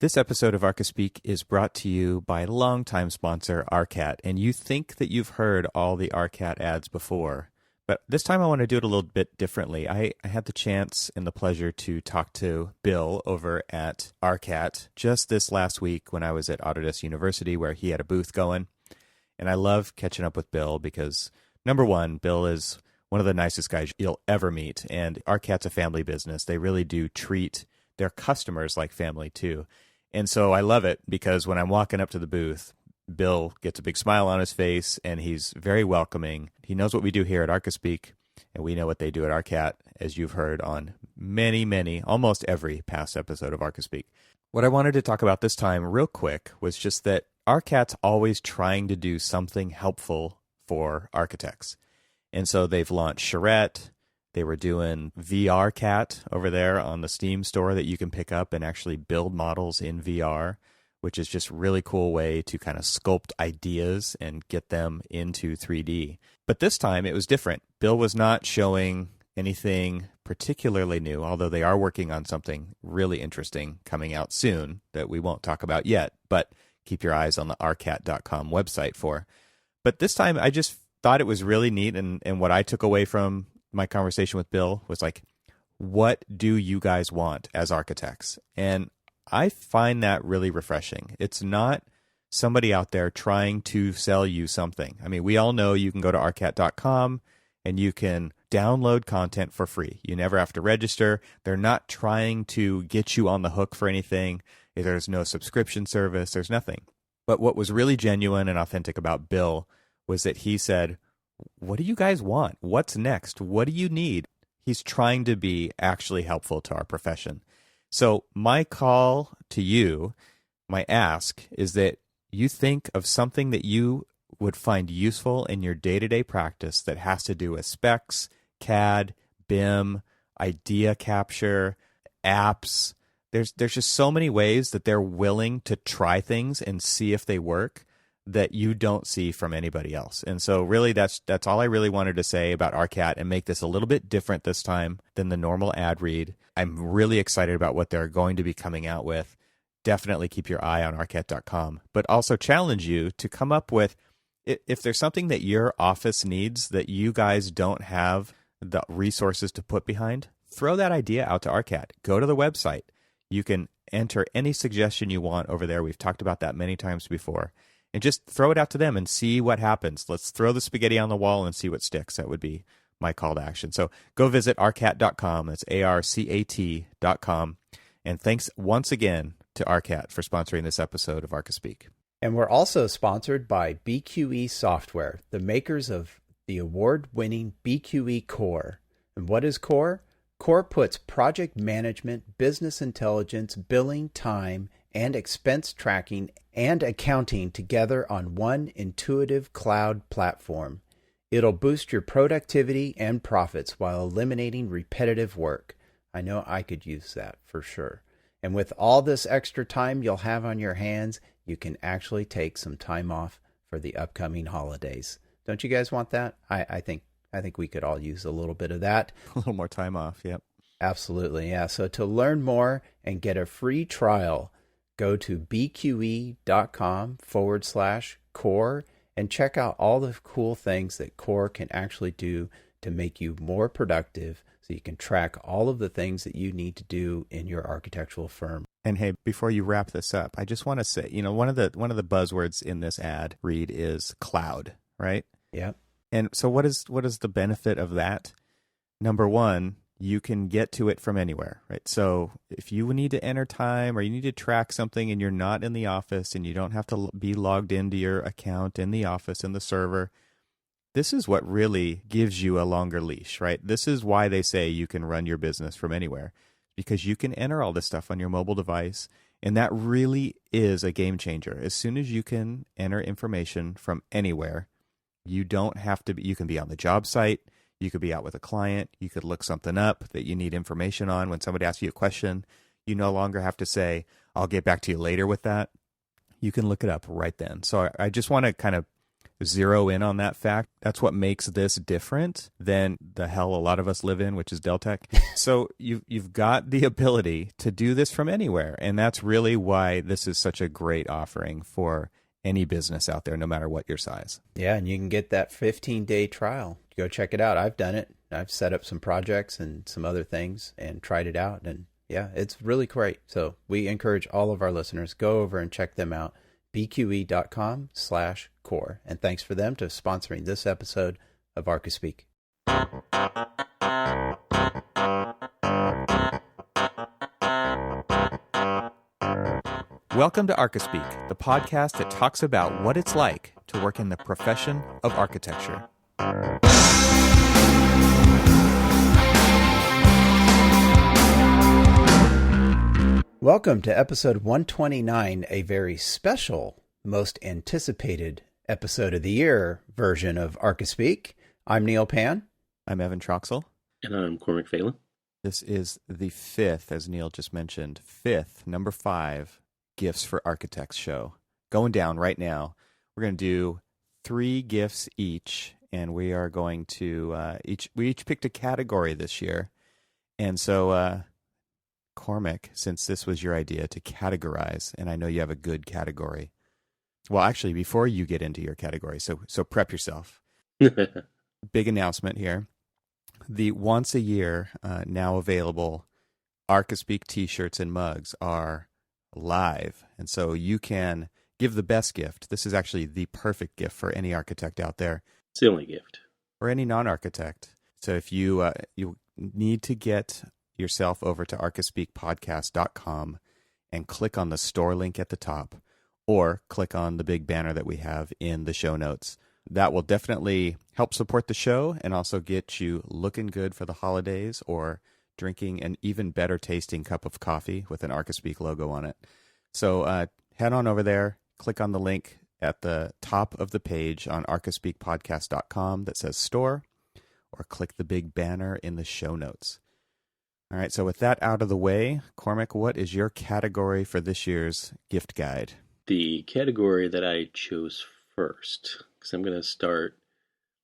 This episode of Archispeak is brought to you by longtime sponsor Arcat, and you think that you've heard all the Arcat ads before, but this time I want to do it a little bit differently. I had the chance and the pleasure to talk to Bill over at Arcat just this last week when I was at Autodesk University where he had a booth going, and I love catching up with Bill because, number one, Bill is one of the nicest guys you'll ever meet, and Arcat's a family business. They really do treat their customers like family too. And so I love it because when I'm walking up to the booth, Bill gets a big smile on his face and he's very welcoming. He knows what we do here at Archispeak, and we know what they do at Arcat, as you've heard on many, almost every past episode of Archispeak. What I wanted to talk about this time real quick was just that Arcat's always trying to do something helpful for architects. And so they've launched Charrette. They were doing VR Cat over there on the Steam store that you can pick up and actually build models in VR, which is just a really cool way to kind of sculpt ideas and get them into 3D. But this time it was different. Bill was not showing anything particularly new, although they are working on something really interesting coming out soon that we won't talk about yet, but keep your eyes on the arcat.com website for. But this time I just thought it was really neat, and what I took away from my conversation with Bill was like, what do you guys want as architects? And I find that really refreshing. It's not somebody out there trying to sell you something. I mean, we all know you can go to arcat.com and you can download content for free. You never have to register. They're not trying to get you on the hook for anything. There's no subscription service. There's nothing. But what was really genuine and authentic about Bill was that he said, what do you guys want? What's next? What do you need? He's trying to be actually helpful to our profession. So my call to you, my ask, is that you think of something that you would find useful in your day-to-day practice that has to do with specs, CAD, BIM, idea capture, apps. There's just so many ways that they're willing to try things and see if they work that you don't see from anybody else. And so really that's all I really wanted to say about Arcat and make this a little bit different this time than the normal ad read. I'm really excited about what they're going to be coming out with. Definitely keep your eye on arcat.com, but also challenge you to come up with, if there's something that your office needs that you guys don't have the resources to put behind, throw that idea out to Arcat. Go to the website. You can enter any suggestion you want over there. We've talked about that many times before. And just throw it out to them and see what happens. Let's throw the spaghetti on the wall and see what sticks. That would be my call to action. So go visit arcat.com. That's ARCAT.com. And thanks once again to Arcat for sponsoring this episode of Archispeak. And we're also sponsored by BQE Software, the makers of the award-winning BQE Core. And what is Core? Core puts project management, business intelligence, billing, time, and expense tracking and accounting together on one intuitive cloud platform. It'll boost your productivity and profits while eliminating repetitive work. I know I could use that for sure. And with all this extra time you'll have on your hands, you can actually take some time off for the upcoming holidays. Don't you guys want that? I think we could all use a little bit of that. A little more time off, yep. Absolutely, yeah. So to learn more and get a free trial, go to bqe.com/core and check out all the cool things that Core can actually do to make you more productive so you can track all of the things that you need to do in your architectural firm. And hey, before you wrap this up, I just want to say, one of the buzzwords in this ad read is cloud, right? Yeah. And so what is the benefit of that? Number one, you can get to it from anywhere, right? So if you need to enter time or you need to track something and you're not in the office and you don't have to be logged into your account in the office in the server, this is what really gives you a longer leash, right? This is why they say you can run your business from anywhere, because you can enter all this stuff on your mobile device. And that really is a game changer. As soon as you can enter information from anywhere, you don't have to be, you can be on the job site. You could be out with a client. You could look something up that you need information on. When somebody asks you a question, you no longer have to say, I'll get back to you later with that. You can look it up right then. So I just want to kind of zero in on that fact. That's what makes this different than the hell a lot of us live in, which is Deltec. So you've got the ability to do this from anywhere. And that's really why this is such a great offering for any business out there, no matter what your size. Yeah, and you can get that 15-day trial. Go check it out. I've done it. I've set up some projects and some other things and tried it out. And yeah, it's really great. So we encourage all of our listeners, go over and check them out, bqe.com/core. And thanks for them to sponsoring this episode of Archispeak. Welcome to Archispeak, the podcast that talks about what it's like to work in the profession of architecture. Welcome to episode 129, a very special, most anticipated episode of the year version of Archispeak. I'm Neil Pan. I'm Evan Troxel. And I'm Cormac Phelan. This is the fifth, as Neil just mentioned, number 5, Gifts for Architects show. Going down right now. We're going to do 3 gifts each, and we are going to, we each picked a category this year. And so, Cormac, since this was your idea to categorize, and I know you have a good category. Well, actually, before you get into your category, so prep yourself. Big announcement here. The once a year, now available Archispeak t-shirts and mugs are live. And so you can give the best gift. This is actually the perfect gift for any architect out there. It's the only gift. Or any non-architect. So if you need to get yourself over to archispeakpodcast.com and click on the store link at the top, or click on the big banner that we have in the show notes. That will definitely help support the show and also get you looking good for the holidays or drinking an even better tasting cup of coffee with an Archispeak logo on it. So head on over there, click on the link at the top of the page on archispeakpodcast.com that says store, or click the big banner in the show notes. All right, so with that out of the way, Cormac, what is your category for this year's gift guide? The category that I chose first, because I'm going to start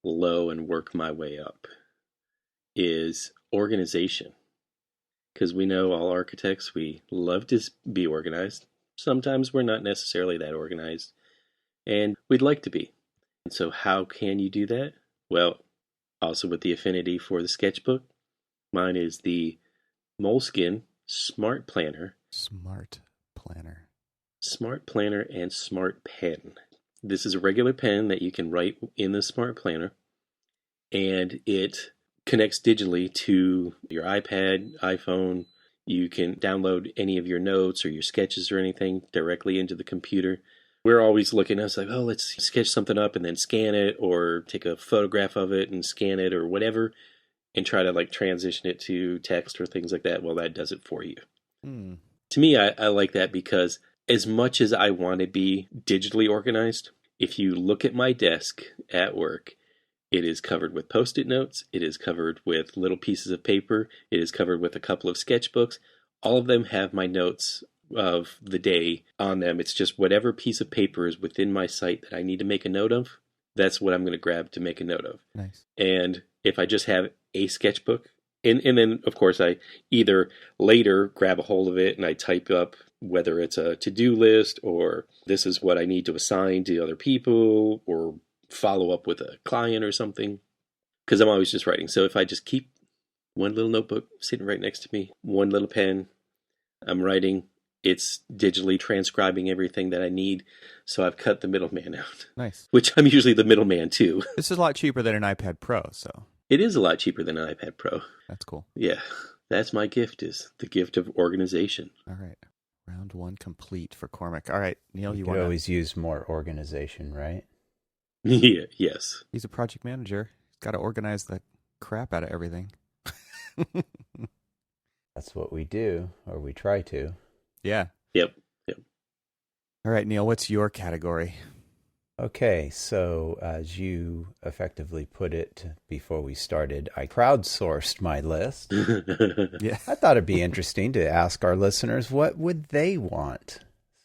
low and work my way up, is organization. Because we know all architects, we love to be organized. Sometimes we're not necessarily that organized, and we'd like to be. And so how can you do that? Well, also with the affinity for the sketchbook, mine is the Moleskine Smart Planner. Smart Planner and Smart Pen. This is a regular pen that you can write in the Smart Planner, and it connects digitally to your iPad, iPhone. You can download any of your notes or your sketches or anything directly into the computer. We're always looking, I was like, oh, let's sketch something up and then scan it, or take a photograph of it and scan it or whatever, and try to like transition it to text or things like that. Well, that does it for you. To me, I like that because as much as I want to be digitally organized, if you look at my desk at work, it is covered with Post-it notes. It is covered with little pieces of paper. It is covered with a couple of sketchbooks. All of them have my notes of the day on them. It's just whatever piece of paper is within my site that I need to make a note of, that's what I'm going to grab to make a note of. Nice. And if I just have a sketchbook, and then, of course, I either later grab a hold of it and I type up whether it's a to-do list or this is what I need to assign to other people or follow up with a client or something, because I'm always just writing. So if I just keep one little notebook sitting right next to me, one little pen, I'm writing, it's digitally transcribing everything that I need. So I've cut the middleman out. Nice. Which I'm usually the middleman too. This is a lot cheaper than an iPad Pro, so. It is a lot cheaper than an iPad Pro. That's cool. Yeah. That's my gift, is the gift of organization. All right. Round 1 complete for Cormac. All right, Neil, You want could to... always use more organization, right? Yeah, yes. He's a project manager. He's got to organize the crap out of everything. That's what we do, or we try to. Yeah. Yep. All right, Neil, what's your category? Okay, so as you effectively put it before we started, I crowdsourced my list. Yeah. I thought it'd be interesting to ask our listeners what would they want.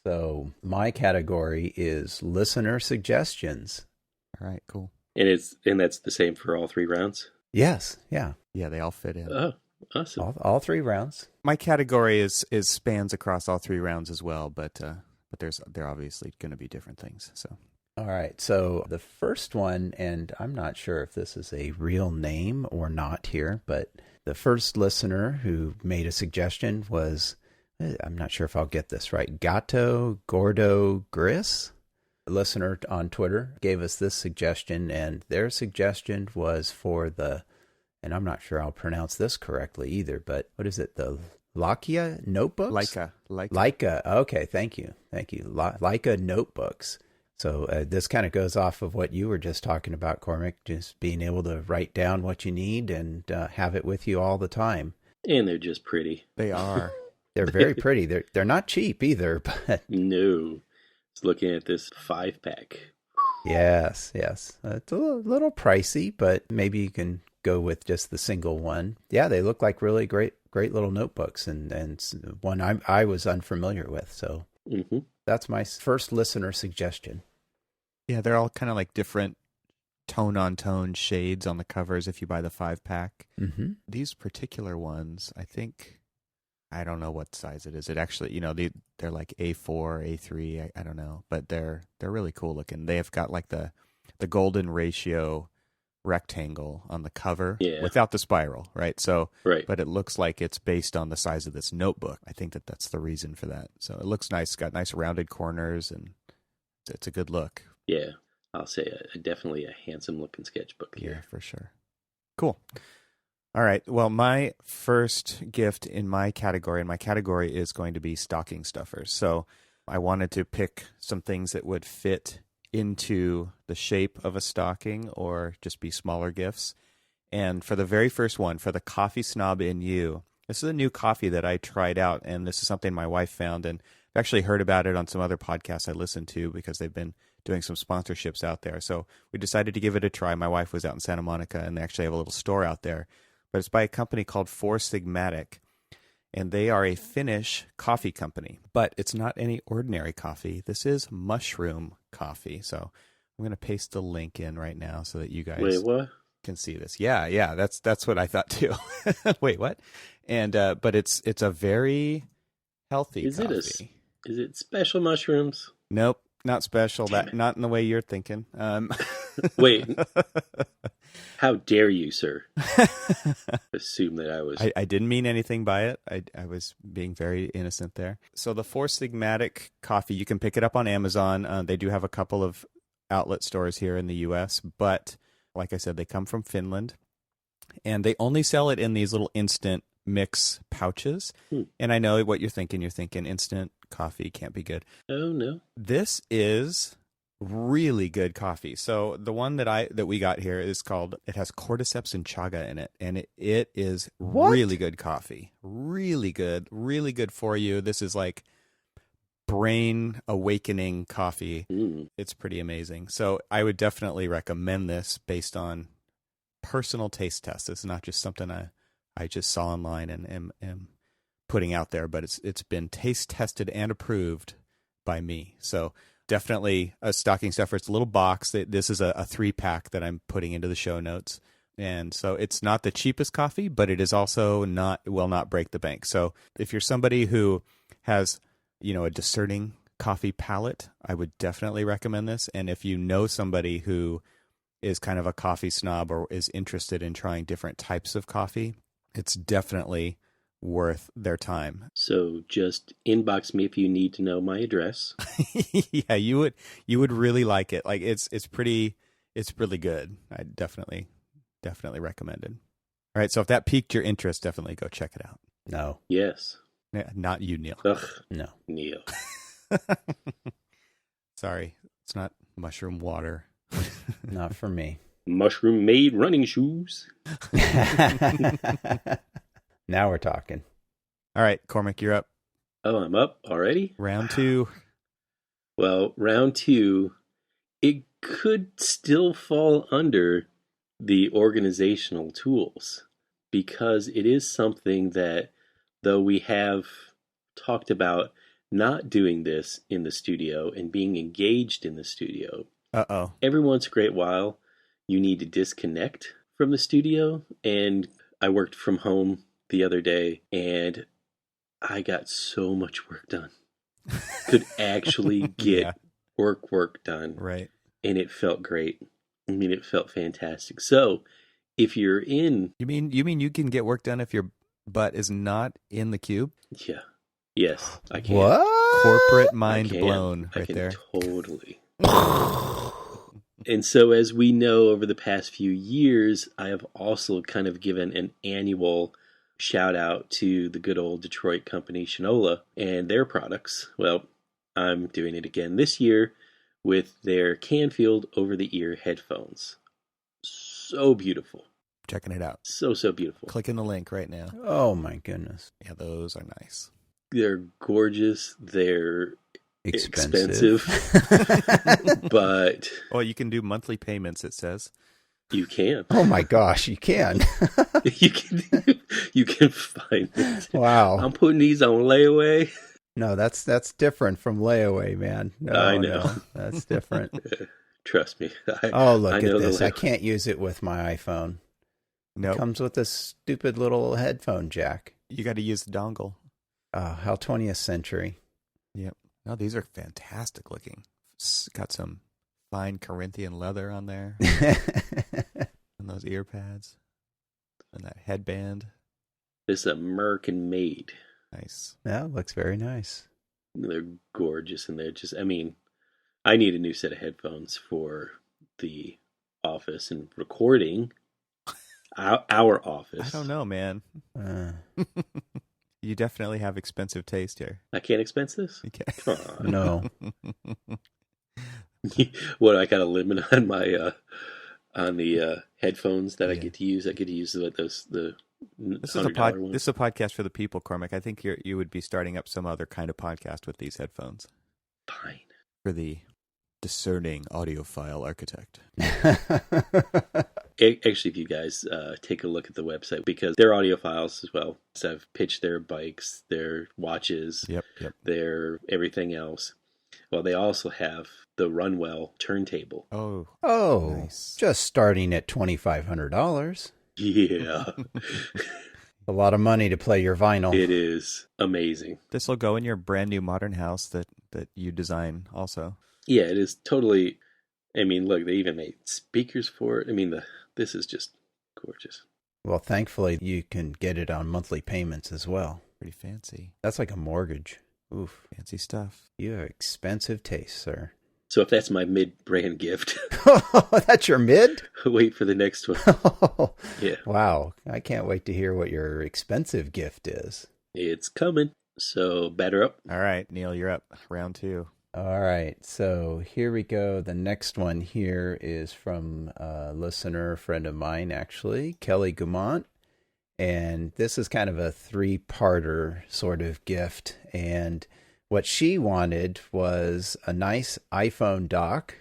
So my category is listener suggestions. All right, cool. And that's the same for all 3 rounds? Yes, yeah. Yeah, they all fit in. Oh, awesome. All 3 rounds. My category is spans across all 3 rounds as well, but they're obviously going to be different things. So. All right, so the first one, and I'm not sure if this is a real name or not here, but the first listener who made a suggestion was, I'm not sure if I'll get this right, Gato Gordo Gris. A listener on Twitter gave us this suggestion, and their suggestion was for and I'm not sure I'll pronounce this correctly either, but what is it, the Lakia notebooks? Leica. Okay, thank you. Leica notebooks. So this kind of goes off of what you were just talking about, Cormac, just being able to write down what you need and have it with you all the time. And they're just pretty. They are. They're very pretty. They're not cheap either, but no. Just looking at this 5-pack. Yes. It's a little pricey, but maybe you can go with just the single one. Yeah, they look like really great little notebooks, and one I was unfamiliar with. So That's my first listener suggestion. Yeah, they're all kind of like different tone-on-tone shades on the covers if you buy the 5-pack. Mm-hmm. These particular ones, I don't know what size it is. It actually, they're like A4, A3, I don't know, but they're really cool looking. They have got like the golden ratio rectangle on the cover without the spiral, right? So, but it looks like it's based on the size of this notebook. I think that's the reason for that. So it looks nice. It's got nice rounded corners, and it's a good look. Yeah, I'll say definitely a handsome looking sketchbook here. Yeah, for sure. Cool. All right. Well, my first gift in my category is going to be stocking stuffers. So I wanted to pick some things that would fit into the shape of a stocking or just be smaller gifts. And for the very first one, for the Coffee Snob in You, this is a new coffee that I tried out, and this is something my wife found, and I've actually heard about it on some other podcasts I listened to because they've been doing some sponsorships out there. So we decided to give it a try. My wife was out in Santa Monica, and they actually have a little store out there. But it's by a company called Four Sigmatic, and they are a Finnish coffee company. But it's not any ordinary coffee. This is mushroom coffee. So I'm going to paste the link in right now so that you guys can see this. Yeah, that's what I thought too. Wait, what? And but it's a very healthy coffee. Is it special mushrooms? Nope, not special. Not in the way you're thinking. Wait. How dare you, sir? Assume that I was... I didn't mean anything by it. I was being very innocent there. So the Four Sigmatic coffee, you can pick it up on Amazon. They do have a couple of outlet stores here in the U.S., but like I said, they come from Finland, and they only sell it in these little instant mix pouches. And I know what you're thinking. You're thinking instant coffee can't be good. Oh, no. This is really good coffee. So the one that we got here is called, it has cordyceps and chaga in it, and it is really good coffee. Really good for you. This is like brain awakening coffee. It's pretty amazing. So I would definitely recommend this based on personal taste tests. It's not just something I just saw online and am putting out there, but it's been taste tested and approved by me. So definitely a stocking stuffer. It's a little box. This is a 3-pack that I'm putting into the show notes. And so it's not the cheapest coffee, but it is also will not break the bank. So if you're somebody who has, a discerning coffee palate, I would definitely recommend this. And if you know somebody who is kind of a coffee snob or is interested in trying different types of coffee, it's definitely worth their time. So just inbox me if you need to know my address. Yeah, you would really like it. Like it's really good. I definitely recommend it. All right, so if that piqued your interest, definitely go check it out. No. Yes. Not you, Neil. Ugh. No. Neil. Sorry, it's not mushroom water. Not for me. Mushroom made running shoes. Now we're talking. All right, Cormac, you're up. Oh, I'm up already? Round 2. Well, round 2, it could still fall under the organizational tools because it is something that, though we have talked about not doing this in the studio and being engaged in the studio, Uh-oh. Every once in a great while, you need to disconnect from the studio. And I worked from home the other day, and I got so much work done. Could actually get work done. Right. And it felt great. I mean, it felt fantastic. So if you're in... You mean you can get work done if your butt is not in the cube? Yeah. Yes, I can. What? Corporate mind I can. blown I right can there. Totally. And so, as we know, over the past few years, I have also kind of given an annual shout out to the good old Detroit company Shinola and their products. Well, I'm doing it again this year with their Canfield over-the-ear headphones. So beautiful. Checking it out. So beautiful. Clicking the link right now. Oh, my goodness. Yeah, those are nice. They're gorgeous. They're Expensive. But... Oh, you can do monthly payments, it says. You can. Oh, my gosh, you can. You can find it. Wow. I'm putting these on layaway. No, that's different from layaway, man. No, I know. No, that's different. Trust me. Oh, look at this. I can't use it with my iPhone. Nope. Comes with a stupid little headphone jack. You got to use the dongle. How 20th century. Yep. No, these are fantastic looking. Got some fine Corinthian leather on there. And those ear pads. And that headband. This is American made. Nice. Yeah, looks very nice. They're gorgeous, and they're just, I mean, I need a new set of headphones for the office and recording. Our office. I don't know, man. You definitely have expensive taste here. I can't expense this? You can't. Come on. No. What, I got a limit on my on the headphones that I get to use? I get to use those the This is $100 this is a podcast for the people, Cormac. I think you would be starting up some other kind of podcast with these headphones. Fine. For the discerning audiophile architect. Actually, if you guys take a look at the website, because they're audiophiles as well. So I've pitched their bikes, their watches, Yep. their everything else. Well, they also have the Runwell turntable. Oh, nice. Just starting at $2,500. Yeah. A lot of money to play your vinyl. It is amazing. This will go in your brand new modern house that you design also. Yeah, it is totally. I mean, look, they even made speakers for it. I mean, this is just gorgeous. Well, thankfully, you can get it on monthly payments as well. Pretty fancy. That's like a mortgage. Oof. Fancy stuff. You have expensive taste, sir. So if that's my mid-brand gift, That's your mid? wait for the next one. Yeah. Wow. I can't wait to hear what your expensive gift is. It's coming. So batter up. All right, Neil, you're up. Round 2. All right. So here we go. The next one here is from a listener, a friend of mine, actually, Kelly Gumont. And this is kind of a 3-parter sort of gift. And what she wanted was a nice iPhone dock.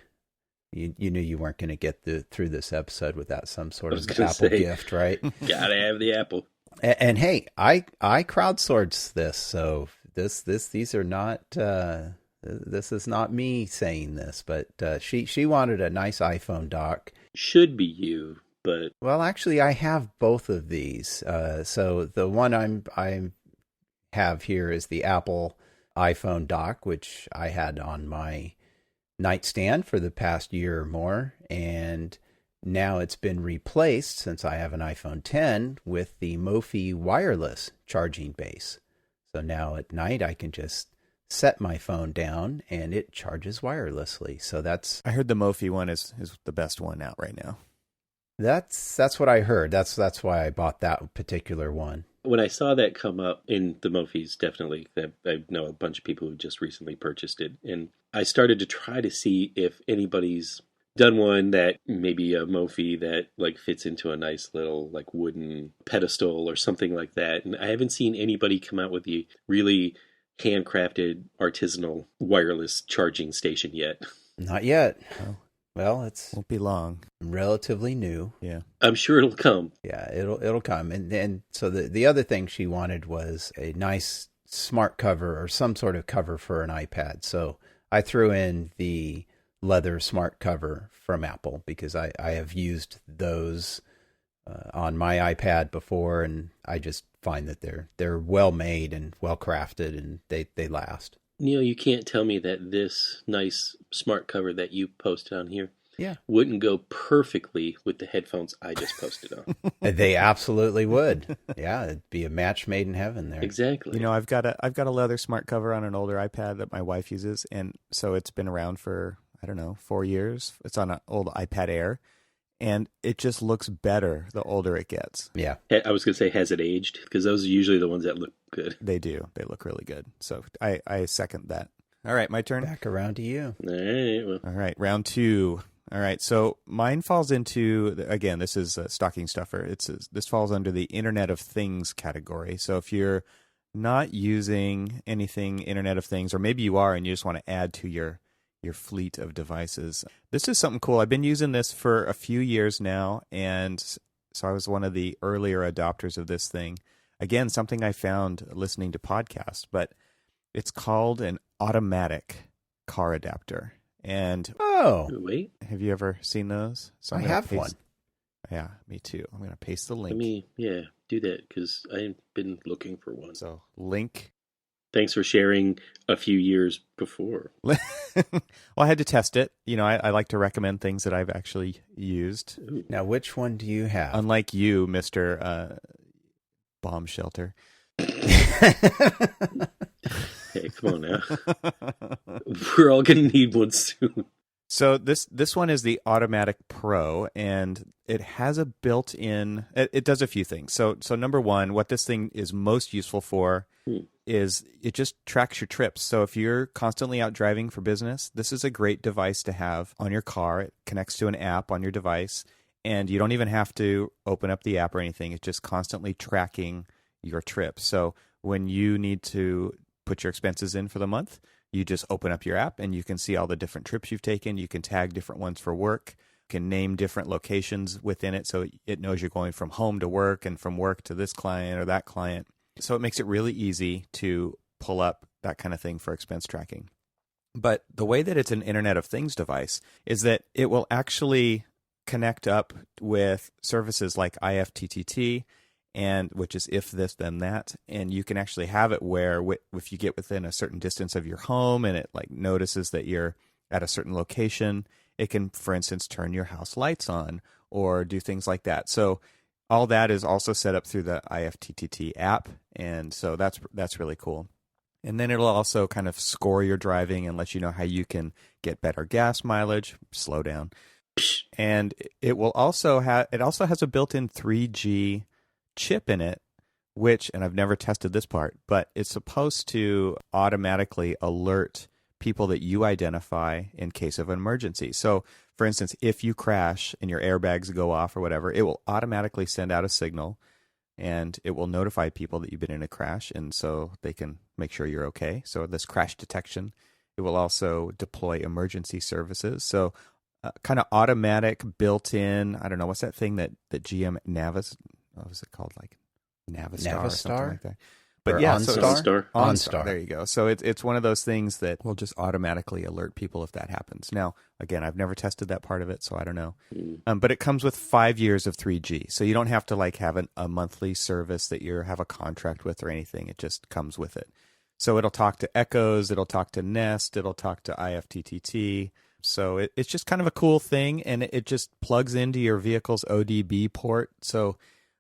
You knew you weren't going to get through this episode without some sort of Apple gift, right? Gotta have the Apple. And hey, I crowdsourced this, so these are not this is not me saying this, but she wanted a nice iPhone dock. Should be you, but Well, actually, I have both of these. So the one I have here is the Apple iPhone dock, which I had on my nightstand for the past year or more, and now it's been replaced, since I have an iPhone 10, with the Mophie wireless charging base. So now at night I can just set my phone down and it charges wirelessly. So that's I heard the Mophie one is the best one out right now. that's what I heard. That's why I bought that particular one. when I saw that come up in the Mophies, definitely, I know a bunch of people who just recently purchased it, and I started to try to see if anybody's done one that maybe a Mophie that like fits into a nice little like wooden pedestal or something like that. And I haven't seen anybody come out with the really handcrafted artisanal wireless charging station yet. Not yet. Oh. Well, it's Won't be long. relatively new. Yeah. I'm sure it'll come. Yeah, it'll come. And then so the other thing she wanted was a nice smart cover or some sort of cover for an iPad. So I threw in the leather smart cover from Apple, because I have used those on my iPad before, and I just find that they're well made and well crafted, and they last. Neil, you can't tell me that this nice smart cover that you posted on here wouldn't go perfectly with the headphones I just posted on. They absolutely would. Yeah, it'd be a match made in heaven there. Exactly. You know, I've got a leather smart cover on an older iPad that my wife uses, and so it's been around for, I don't know, 4 years. It's on an old iPad Air, and it just looks better the older it gets. Yeah. I was going to say, has it aged? Because those are usually the ones that look good. They do. They look really good. So I second that. All right, my turn. Back around to you. All right. Well, All right, round 2. All right, so mine falls into, again, this is a stocking stuffer. This falls under the Internet of Things category. So if you're not using anything Internet of Things, or maybe you are and you just want to add to your fleet of devices, this is something cool. I've been using this for a few years now, and so I was one of the earlier adopters of this thing. Again, something I found listening to podcasts, but it's called an automatic car adapter. And wait. have you ever seen those? So I have one. Yeah, me too. I'm going to paste the link. Let me, do that, because I've been looking for one. So link. Thanks for sharing a few years before. Well, I had to test it. You know, I like to recommend things that I've actually used. Ooh. Now, which one do you have? Unlike you, Mr. Bomb Shelter. Hey, come on now. We're all going to need one soon. So this one is the Automatic Pro, and it has a built-in. It does a few things. So number one, what this thing is most useful for is it just tracks your trips. So if you're constantly out driving for business, this is a great device to have on your car. It connects to an app on your device, and you don't even have to open up the app or anything. It's just constantly tracking your trips. So when you need to put your expenses in for the month, you just open up your app and you can see all the different trips you've taken. You can tag different ones for work. You can name different locations within it so it knows you're going from home to work and from work to this client or that client. So it makes it really easy to pull up that kind of thing for expense tracking. But the way that it's an Internet of Things device is that it will actually connect up with services like IFTTT, and which is if this then that, and you can actually have it where if you get within a certain distance of your home and it like notices that you're at a certain location, it can, for instance, turn your house lights on or do things like that. So all that is also set up through the IFTTT app, and so that's really cool. And then it'll also kind of score your driving and let you know how you can get better gas mileage, slow down. And it will also has a built-in 3G chip in it, which, and I've never tested this part, but it's supposed to automatically alert people that you identify in case of an emergency. So, for instance, if you crash and your airbags go off or whatever, it will automatically send out a signal, and it will notify people that you've been in a crash, and so they can make sure you're okay. So this crash detection. It will also deploy emergency services. So kind of automatic, built-in, I don't know, what's that thing that GM what was it called? Like Navistar or something like that. But or yeah, OnStar. There you go. So it's one of those things that will just automatically alert people if that happens. Now, again, I've never tested that part of it, so I don't know. But it comes with 5 years of 3G, so you don't have to like have a monthly service that you have a contract with or anything. It just comes with it. So it'll talk to Echoes, it'll talk to Nest, it'll talk to IFTTT. So it's just kind of a cool thing, and it just plugs into your vehicle's ODB port. So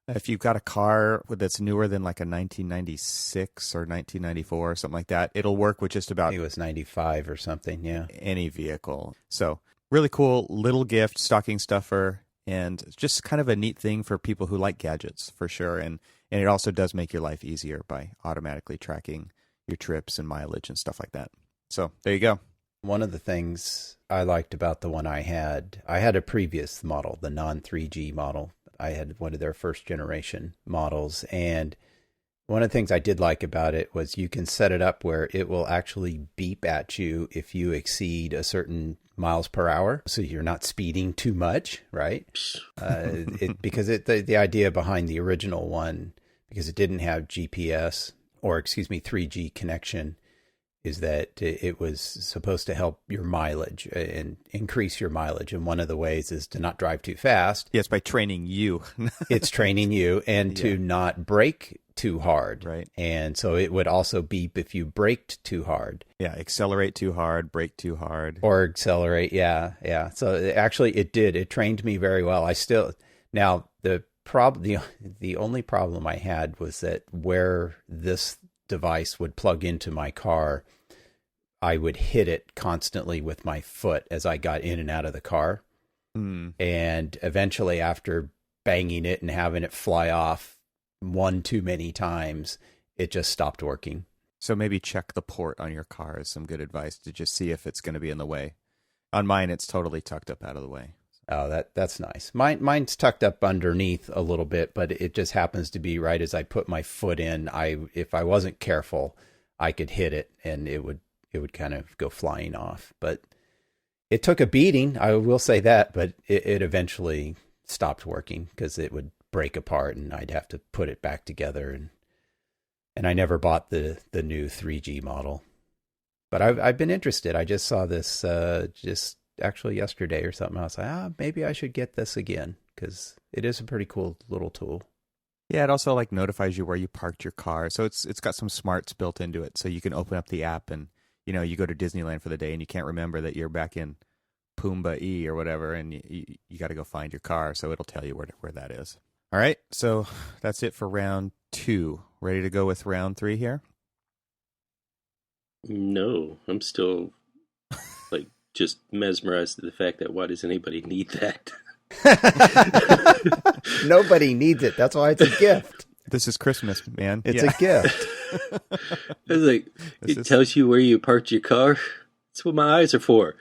if you've got a car that's newer than like a 1996 or 1994 or something like that, it'll work with just about I think it was 95 or something, yeah. Any vehicle. So really cool little gift, stocking stuffer, and just kind of a neat thing for people who like gadgets for sure. And it also does make your life easier by automatically tracking your trips and mileage and stuff like that. So there you go. One of the things I liked about the one I had a previous model, the non-3G model. I had one of their first generation models, and one of the things I did like about it was you can set it up where it will actually beep at you if you exceed a certain miles per hour, so you're not speeding too much, right? Because the idea behind the original one, because it didn't have GPS or 3G connection, is that it was supposed to help your mileage and increase your mileage. And one of the ways is to not drive too fast. Yes, by training you. It's training you and to not brake too hard. Right. And so it would also beep if you braked too hard. Yeah, accelerate too hard, brake too hard. Or accelerate, yeah. So actually it did. It trained me very well. Now the only problem I had was that where this device would plug into my car, I would hit it constantly with my foot as I got in and out of the car. And eventually, after banging it and having it fly off one too many times, it just stopped working. So maybe check the port on your car is some good advice to just see if it's going to be in the way. On mine, it's totally tucked up out of the way. Oh, that's nice. Mine's tucked up underneath a little bit, but it just happens to be right as I put my foot in. If I wasn't careful, I could hit it and it would kind of go flying off. But it took a beating, I will say that, but it eventually stopped working because it would break apart and I'd have to put it back together. And I never bought the new 3G model. But I've been interested. I just saw this just actually yesterday or something. I was like, maybe I should get this again because it is a pretty cool little tool. Yeah, it also like notifies you where you parked your car. So it's got some smarts built into it. So you can open up the app and, you go to Disneyland for the day and you can't remember that you're back in Pumbaa E or whatever, and you got to go find your car. So it'll tell you where that is. All right. So that's it for round 2. Ready to go with round 3 here? No, I'm still like just mesmerized at the fact that why does anybody need that? Nobody needs it. That's why it's a gift. This is Christmas, man. It's a gift. It's like it tells you where you parked your car. That's what my eyes are for.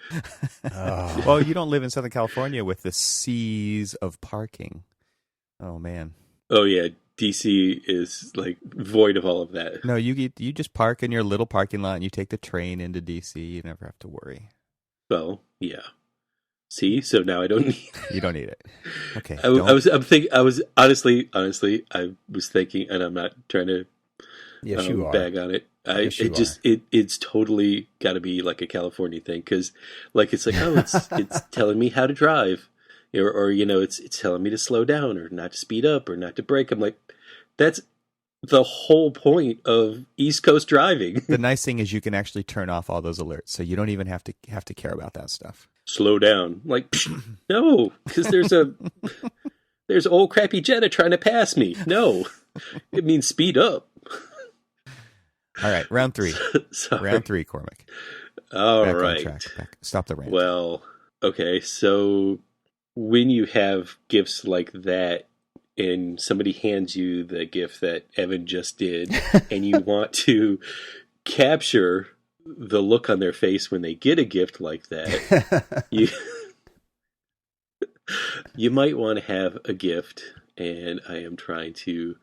Oh. Well, you don't live in Southern California with the seas of parking. Oh man. Oh yeah, DC is like void of all of that. No, you just park in your little parking lot and you take the train into DC. You never have to worry. Well, yeah. See, so now I don't need. You don't need it. Okay. I was honestly, I was thinking, and I'm not trying to Yes, you are. bag on it. Yes, you It's totally got to be like a California thing because, like, it's like it's telling me how to drive, or it's telling me to slow down or not to speed up or not to brake. I'm like, that's the whole point of East Coast driving. The nice thing is you can actually turn off all those alerts, so you don't even have to care about that stuff. Slow down, like no, because there's old crappy Jetta trying to pass me. No, it means speed up. All right, round 3. Round 3, Cormac. All Back right. on track. Back. Stop the rant. Well, okay. So when you have gifts like that and somebody hands you the gift that Evan just did and you want to capture the look on their face when they get a gift like that, you might want to have a gift, and I am trying to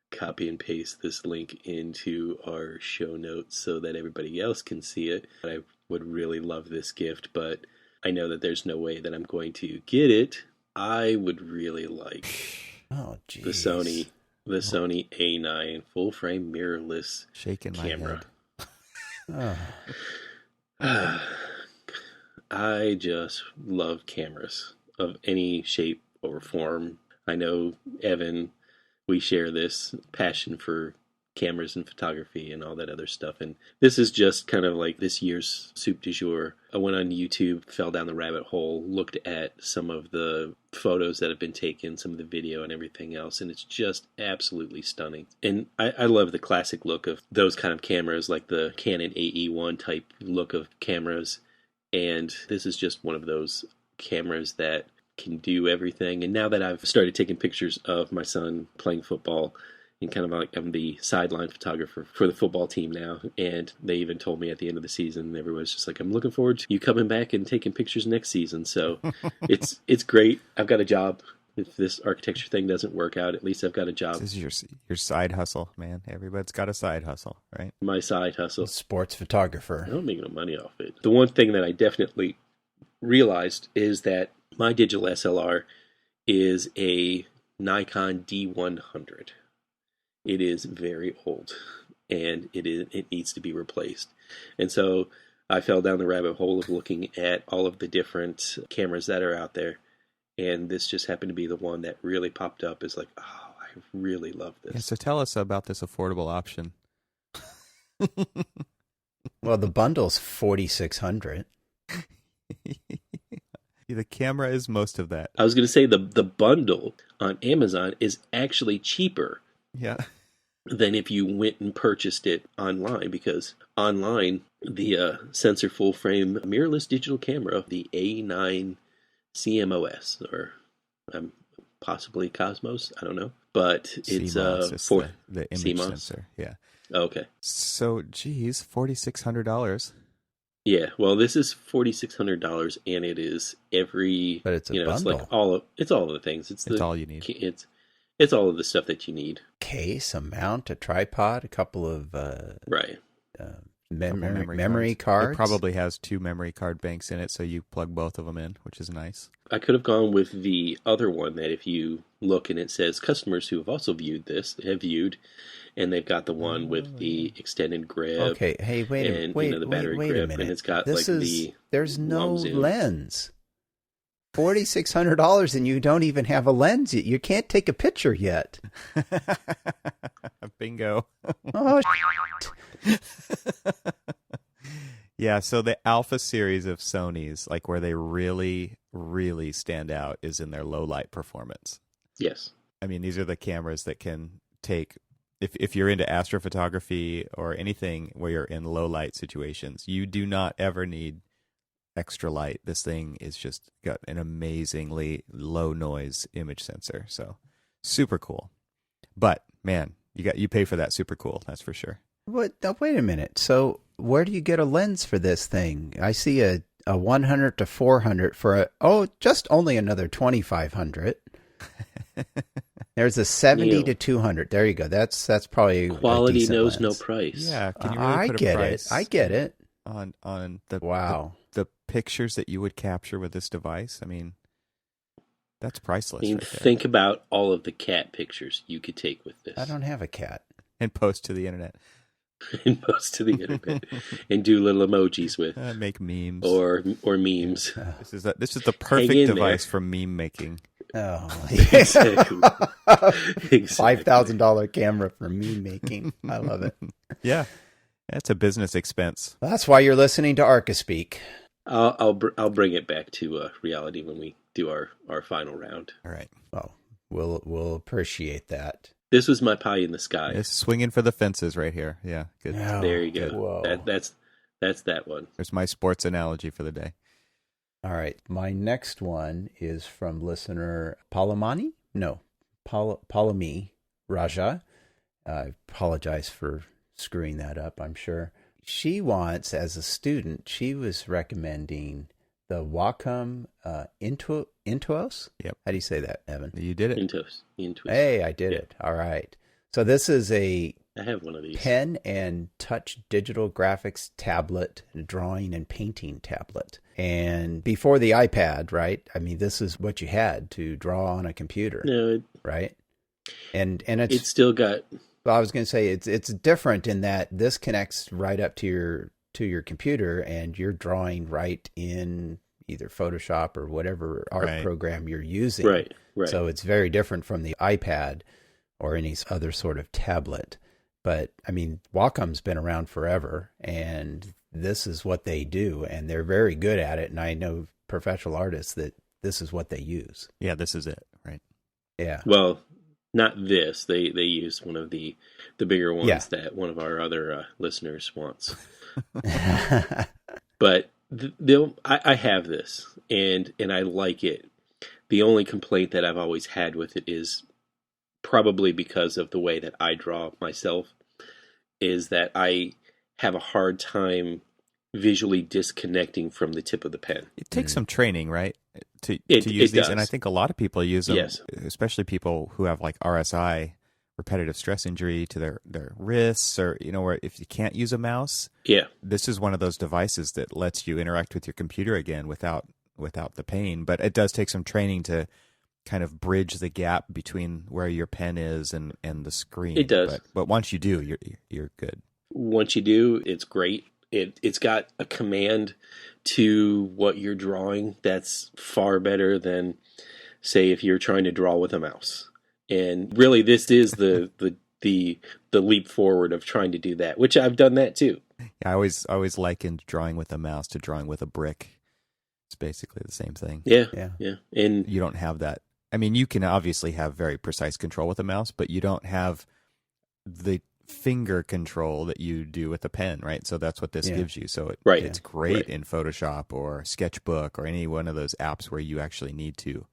copy and paste this link into our show notes so that everybody else can see it. I would really love this gift, but I know that there's no way that I'm going to get it. I would really like the Sony A9 full frame mirrorless Shaking camera. My head. I just love cameras of any shape or form. I know, Evan, we share this passion for cameras and photography and all that other stuff. And this is just kind of like this year's soup du jour. I went on YouTube, fell down the rabbit hole, looked at some of the photos that have been taken, some of the video and everything else, and it's just absolutely stunning. And I love the classic look of those kind of cameras, like the Canon AE1 type look of cameras. And this is just one of those cameras that can do everything. And now that I've started taking pictures of my son playing football, and kind of like I'm the sideline photographer for the football team now, and they even told me at the end of the season, everyone's just like, I'm looking forward to you coming back and taking pictures next season. So it's great. I've got a job. If this architecture thing doesn't work out, at least I've got a job. This is your side hustle, man. Everybody's got a side hustle, right? My side hustle. Sports photographer. I don't make no money off it. The one thing that I definitely realized is that my digital SLR is a Nikon D100. It is very old. and it needs to be replaced. And so I fell down the rabbit hole of looking at all of the different cameras that are out there, and this just happened to be the one that really popped up as like, oh, I really love this. Yeah, so tell us about this affordable option. Well, the bundle's $4,600. The camera is most of that. I was going to say the bundle on Amazon is actually cheaper Yeah. than if you went and purchased it online, because online the sensor full frame mirrorless digital camera, the A9 CMOS, or possibly Cosmos, I don't know, but it's for the image CMOS sensor. Yeah. Okay. So, geez, $4,600. Yeah, well, this is $4,600, and it is every. But it's a bundle. It's like all of the things. It's all you need. It's all of the stuff that you need. Case, a mount, a tripod, a couple of Right. memory cards. It probably has 2 memory card banks in it, so you plug both of them in, which is nice. I could have gone with the other one that if you look and it says customers who have also viewed this have viewed, and they've got the one with the extended grip. Okay, hey, wait a minute. And it's got there's no long zoom. lens. $4,600 and you don't even have a lens yet. You can't take a picture yet. Bingo. Oh, Yeah, so the Alpha series of Sony's, like where they really, really stand out, is in their low light performance. Yes. I mean, these are the cameras that can take, if you're into astrophotography or anything where you're in low light situations, you do not ever need extra light. This thing is just got an amazingly low noise image sensor. So super cool. But man, you pay for that super cool, that's for sure. what? Now, wait a minute. So where do you get a lens for this thing? I see a 100 to 400 for just only another 2,500. There's a 70 to 200. There you go. That's probably quality a knows lens. no price. Yeah, can you really put get a price it. I get it. on the Wow. the pictures that you would capture with this device? I mean, that's priceless. I mean, right there. think about all of the cat pictures you could take with this. I don't have a cat. And post to the internet. And post to the internet and do little emojis with, Make memes or memes. This is the perfect in device for meme making. Oh, Exactly. $5,000 camera for meme making. I love it. Yeah, that's a business expense. That's why you're listening to Archispeak. I'll bring it back to reality when we do our final round. All right. Well, we'll appreciate that. This was my pie in the sky. It's swinging for the fences right here. Yeah, good. Oh, There you go. Whoa. That's that one. There's my sports analogy for the day. All right. My next one is from listener Palami Raja. I apologize for screwing that up, I'm sure. She wants, as a student, she was recommending the Wacom Intuos. Yep. How do you say that, Evan? You did it. Intuos. Hey, I did it. All right. So this is a I have one of these. pen and touch digital graphics tablet, drawing and painting tablet. And before the iPad, right? I mean, this is what you had to draw on a computer, No, right? And it's still got. well, I was going to say it's different in that this connects right up to your computer, and you're drawing right in either Photoshop or whatever art program you're using. Right. So it's very different from the iPad or any other sort of tablet. But I mean, Wacom's been around forever, and this is what they do, and they're very good at it. And I know professional artists that this is what they use. Yeah, this is it. Right. Yeah. Well, not this. They use one of the bigger ones that one of our other listeners wants. But I have this, and I like it. The only complaint that I've always had with it is probably because of the way that I draw myself, is that I have a hard time visually disconnecting from the tip of the pen. It takes some training, right, to It use these, does. and I think a lot of people use them, Yes. especially people who have like RSI, repetitive stress injury to their wrists, or where if you can't use a mouse, Yeah. this is one of those devices that lets you interact with your computer again without the pain. But it does take some training to kind of bridge the gap between where your pen is and the screen. It does. But once you do, you're good. Once you do, it's great. It's got a command to what you're drawing that's far better than, say, if you're trying to draw with a mouse. And really, this is the leap forward of trying to do that, which I've done that too. Yeah, I always likened drawing with a mouse to drawing with a brick. It's basically the same thing. Yeah. And you don't have that. I mean, you can obviously have very precise control with a mouse, but you don't have the finger control that you do with a pen, right? So that's what this gives you. So it's great in Photoshop or Sketchbook or any one of those apps where you actually need to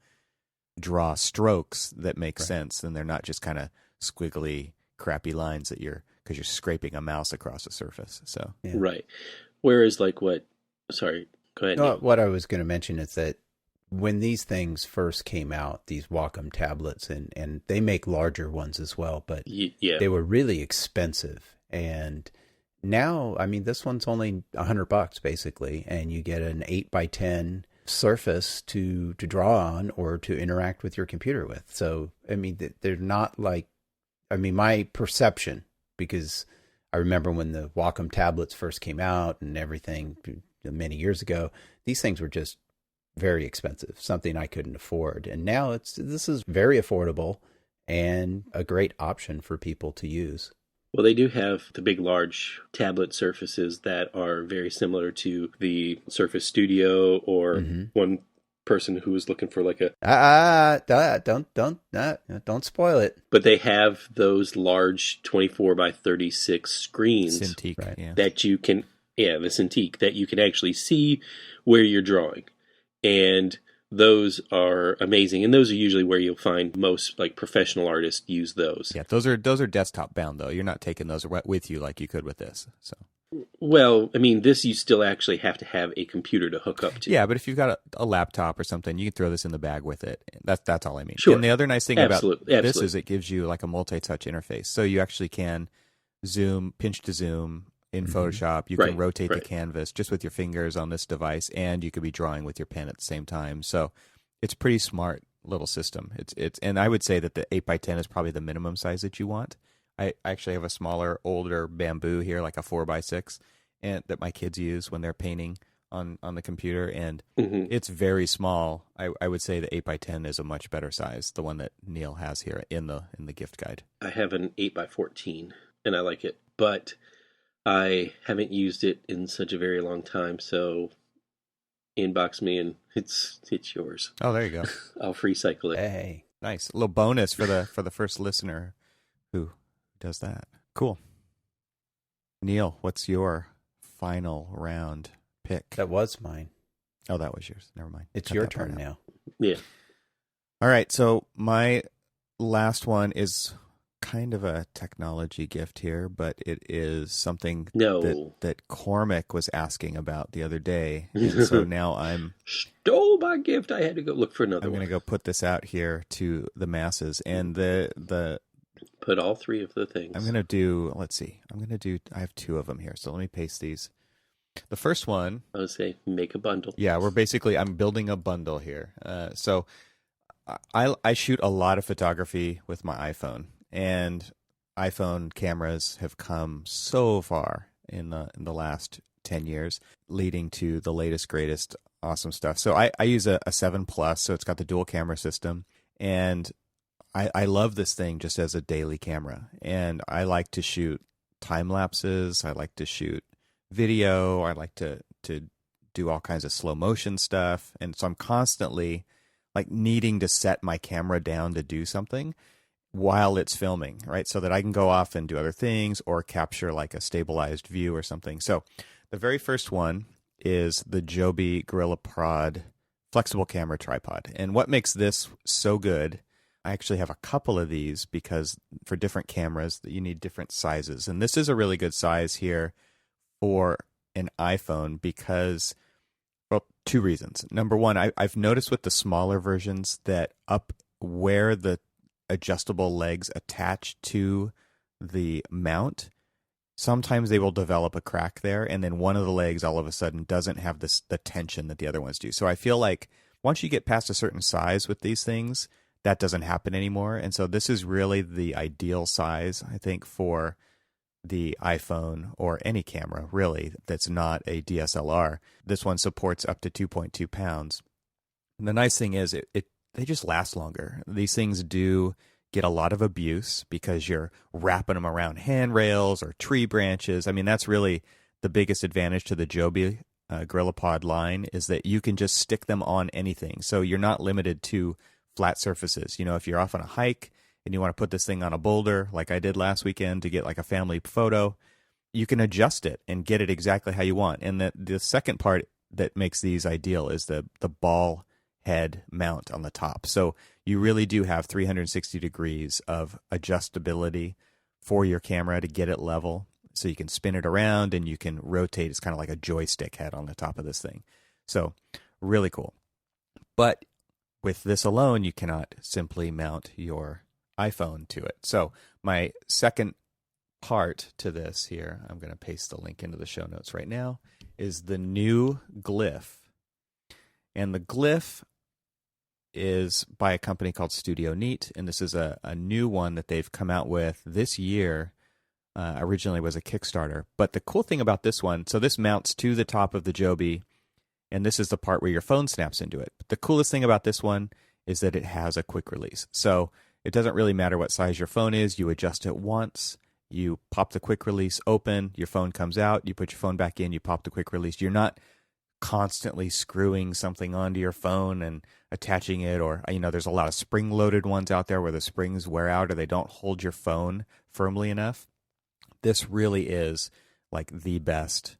draw strokes that make sense, and they're not just kind of squiggly, crappy lines that because you're scraping a mouse across a surface. So right. Whereas sorry, go ahead. No, what I was going to mention is that when these things first came out, these Wacom tablets, and they make larger ones as well, but they were really expensive. And now, I mean, this one's only $100 basically, and you get an 8x10 surface to draw on or to interact with your computer with. So, I mean, they're not like, I mean, my perception, because I remember when the Wacom tablets first came out and everything many years ago, these things were just very expensive, something I couldn't afford. And now this is very affordable and a great option for people to use. Well, they do have the big, large tablet surfaces that are very similar to the Surface Studio, or one person who was looking for like a don't spoil it. But they have those large 24x36 screens Cintiq, that you can the Cintiq, that you can actually see where you're drawing. And those are amazing, and those are usually where you'll find most like professional artists use those. Yeah, those are desktop bound though. You're not taking those with you like you could with this. So, well, I mean, this you still actually have to have a computer to hook up to. Yeah, but if you've got a laptop or something, you can throw this in the bag with it. That's all I mean. Sure. And the other nice thing about this is it gives you like a multi-touch interface, so you actually can pinch to zoom. In Photoshop, you can rotate the canvas just with your fingers on this device, and you could be drawing with your pen at the same time. So it's pretty smart little system. And I would say that the 8x10 is probably the minimum size that you want. I actually have a smaller, older bamboo here, like a 4x6, and that my kids use when they're painting on the computer, and it's very small. I would say the 8x10 is a much better size, the one that Neil has here in the gift guide. I have an 8x14, and I like it, but I haven't used it in such a very long time, so inbox me and it's yours. Oh, there you go. I'll free cycle it. Hey, nice. A little bonus for the first listener who does that. Cool. Neil, what's your final round pick? That was mine. Oh, that was yours. Never mind. It's your turn now. Yeah. All right, so my last one is kind of a technology gift here, but it is something that Cormac was asking about the other day. And so now I'm stole my gift. I had to go look for another I'm going to go put this out here to the masses. And the put all three of the things. I'm going to do, I have two of them here. So let me paste these. The first one, I would say make a bundle. Yeah, I'm building a bundle here. So I shoot a lot of photography with my iPhone. And iPhone cameras have come so far in the last 10 years, leading to the latest, greatest, awesome stuff. So I use a 7 Plus, so it's got the dual camera system. And I love this thing just as a daily camera. And I like to shoot time lapses. I like to shoot video. I like to do all kinds of slow motion stuff. And so I'm constantly like needing to set my camera down to do something while it's filming, right? So that I can go off and do other things or capture like a stabilized view or something. So the very first one is the Joby Gorilla Prod flexible camera tripod. And what makes this so good, I actually have a couple of these because for different cameras you need different sizes. And this is a really good size here for an iPhone because, well, two reasons. Number one, I've noticed with the smaller versions that up where the adjustable legs attached to the mount, sometimes they will develop a crack there, and then one of the legs all of a sudden doesn't have the tension that the other ones do. So I feel like once you get past a certain size with these things, that doesn't happen anymore. And so this is really the ideal size, I think, for the iPhone or any camera, really, that's not a DSLR. This one supports up to 2.2 pounds. And the nice thing is they just last longer. These things do get a lot of abuse because you're wrapping them around handrails or tree branches. I mean, that's really the biggest advantage to the Joby GorillaPod line, is that you can just stick them on anything. So you're not limited to flat surfaces. You know, if you're off on a hike and you want to put this thing on a boulder, like I did last weekend to get like a family photo, you can adjust it and get it exactly how you want. And the second part that makes these ideal is the ball head mount on the top. So you really do have 360 degrees of adjustability for your camera to get it level. So you can spin it around and you can rotate. It's kind of like a joystick head on the top of this thing. So really cool. But with this alone, you cannot simply mount your iPhone to it. So my second part to this here, I'm going to paste the link into the show notes right now, is the new Glyph. And the Glyph is by a company called Studio Neat, and this is a new one that they've come out with this year. Originally was a Kickstarter. But the cool thing about this one, so this mounts to the top of the Joby, and this is the part where your phone snaps into it. But the coolest thing about this one is that it has a quick release. So it doesn't really matter what size your phone is. You adjust it once. You pop the quick release open. Your phone comes out. You put your phone back in. You pop the quick release. You're not constantly screwing something onto your phone and attaching it, or, you know, there's a lot of spring-loaded ones out there where the springs wear out or they don't hold your phone firmly enough. This really is like the best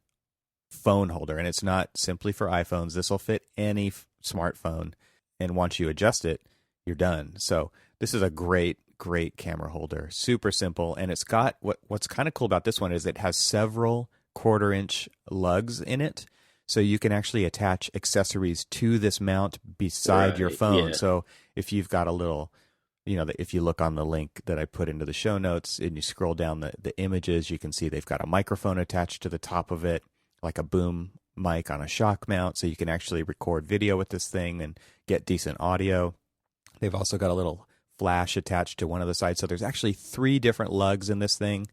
phone holder, and it's not simply for iPhones. This will fit any smartphone, and once you adjust it, you're done. So this is a great camera holder. Super simple, and it's got what's kind of cool about this one is it has several 1/4-inch lugs in it. So you can actually attach accessories to this mount beside your phone. Yeah. So if you've got a little, you know, if you look on the link that I put into the show notes and you scroll down the images, you can see they've got a microphone attached to the top of it, like a boom mic on a shock mount. So you can actually record video with this thing and get decent audio. They've also got a little flash attached to one of the sides. So there's actually 3 different lugs in this thing,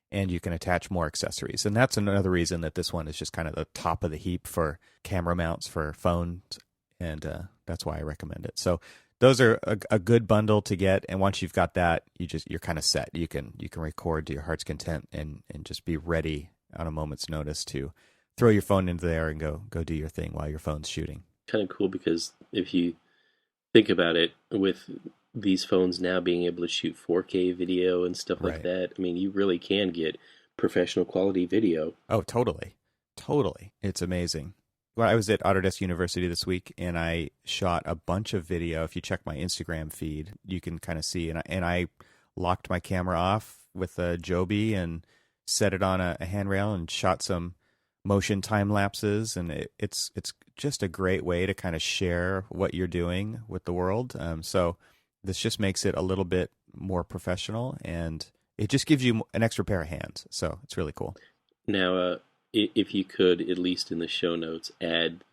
and you can attach more accessories. And that's another reason that this one is just kind of the top of the heap for camera mounts for phones, and that's why I recommend it. So those are a good bundle to get, and once you've got that, you're kind of set. You can record to your heart's content and just be ready on a moment's notice to throw your phone into there and go do your thing while your phone's shooting. Kind of cool, because if you think about it, with these phones now being able to shoot 4K video and stuff like that, I mean, you really can get professional quality video. Oh, totally. It's amazing. Well, I was at Autodesk University this week, and I shot a bunch of video. If you check my Instagram feed, you can kind of see. And I locked my camera off with a Joby and set it on a handrail and shot some motion time lapses. And it's just a great way to kind of share what you're doing with the world. So this just makes it a little bit more professional, and it just gives you an extra pair of hands. So it's really cool. Now, if you could, at least in the show notes, add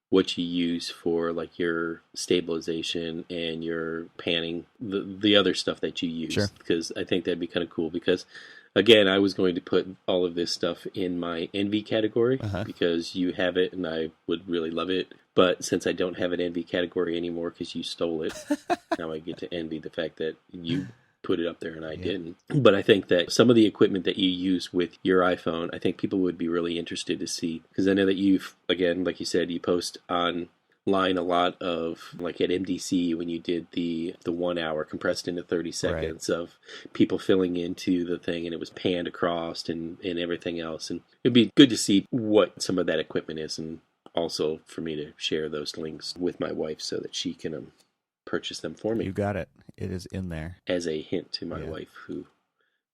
what you use for like your stabilization and your panning, the other stuff that you use. Sure. Because I think that'd be kind of cool, because again, I was going to put all of this stuff in my envy category because you have it and I would really love it. But since I don't have an envy category anymore because you stole it, now I get to envy the fact that you put it up there and I didn't. But I think that some of the equipment that you use with your iPhone, I think people would be really interested to see, because I know that you've, again, like you said, you post online a lot of, like at MDC when you did the 1 hour compressed into 30 seconds of people filling into the thing, and it was panned across and everything else. And it'd be good to see what some of that equipment is, and also for me to share those links with my wife so that she can purchase them for me. You got it. It is in there. As a hint to my wife, who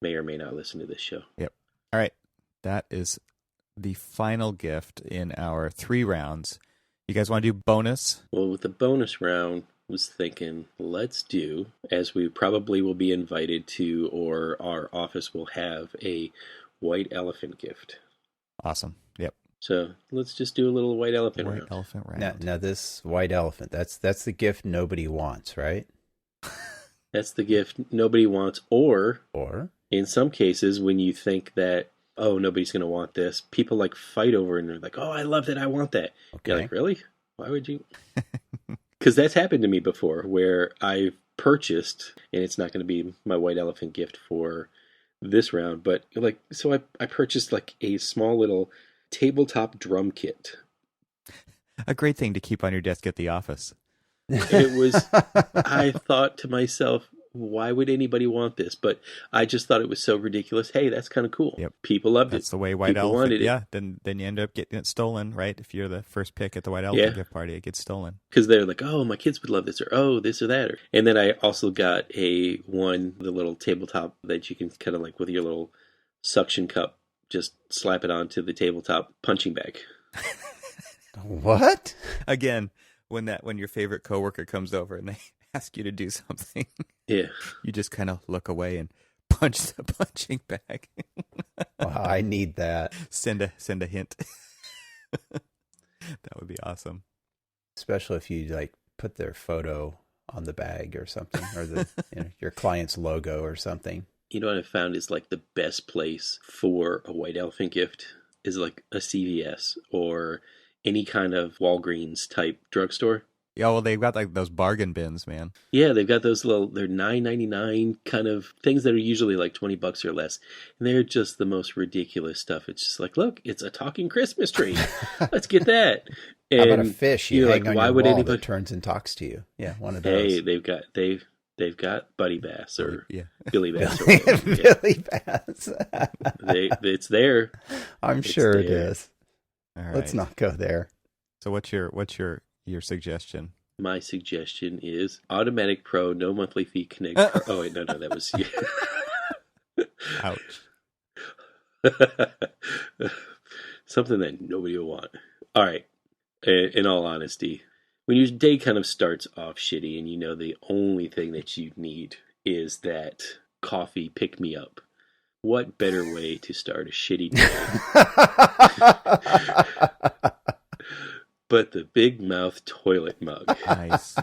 may or may not listen to this show. Yep. All right. That is the final gift in our 3 rounds. You guys want to do bonus? Well, with the bonus round, I was thinking, let's do, as we probably will be invited to, or our office will have, a white elephant gift. Awesome. Yep. So let's just do a little white elephant White round. elephant round. Now this white elephant, that's the gift nobody wants, right? That's the gift nobody wants, or in some cases, when you think that, oh, nobody's going to want this, people like fight over it and they're like, oh, I love that, I want that. Okay. You're like, really? Why would you? Because that's happened to me before, where I've purchased, and it's not going to be my white elephant gift for this round, but like, so I purchased like a small little tabletop drum kit. A great thing to keep on your desk at the office. It was, I thought to myself, why would anybody want this? But I just thought it was so ridiculous. Hey, that's kind of cool. Yep. People loved it. That's the way white People elephant. wanted it. Yeah, then you end up getting it stolen, right? If you're the first pick at the white elephant gift party, it gets stolen. Because they're like, oh, my kids would love this, or oh, this or that. And then I also got the little tabletop that you can kind of like with your little suction cup, just slap it onto the tabletop punching bag. What? Again, when your favorite coworker comes over and they ask you to do something, Yeah, you just kind of look away and punch the punching bag. Wow, I need that. Send a hint. That would be awesome. Especially if you like put their photo on the bag or something, or your client's logo or something. you know what I found is like the best place for a white elephant gift is like a CVS or any kind of Walgreens type drugstore. Yeah, well, they've got like those bargain bins, man. Yeah, they've got those they're $9.99 kind of things that are usually like $20 or less. And they're just the most ridiculous stuff. It's just like, look, it's a talking Christmas tree. Let's get that. And how about a fish you hang on why your would wall anybody that turns and talks to you? Yeah, one of those. Hey, they've got Buddy Bass or Yeah. Billy Bass or whatever. Yeah. Billy Bass. It's there. I'm It's sure it there. is. All right. Let's not go there. So what's your suggestion? My suggestion is Automatic Pro, no monthly fee connect. Oh wait, no, that was Ouch. something that nobody will want. All right. In all honesty, when your day kind of starts off shitty and you know the only thing that you need is that coffee pick me up, what better way to start a shitty day but the Big Mouth toilet mug? Nice.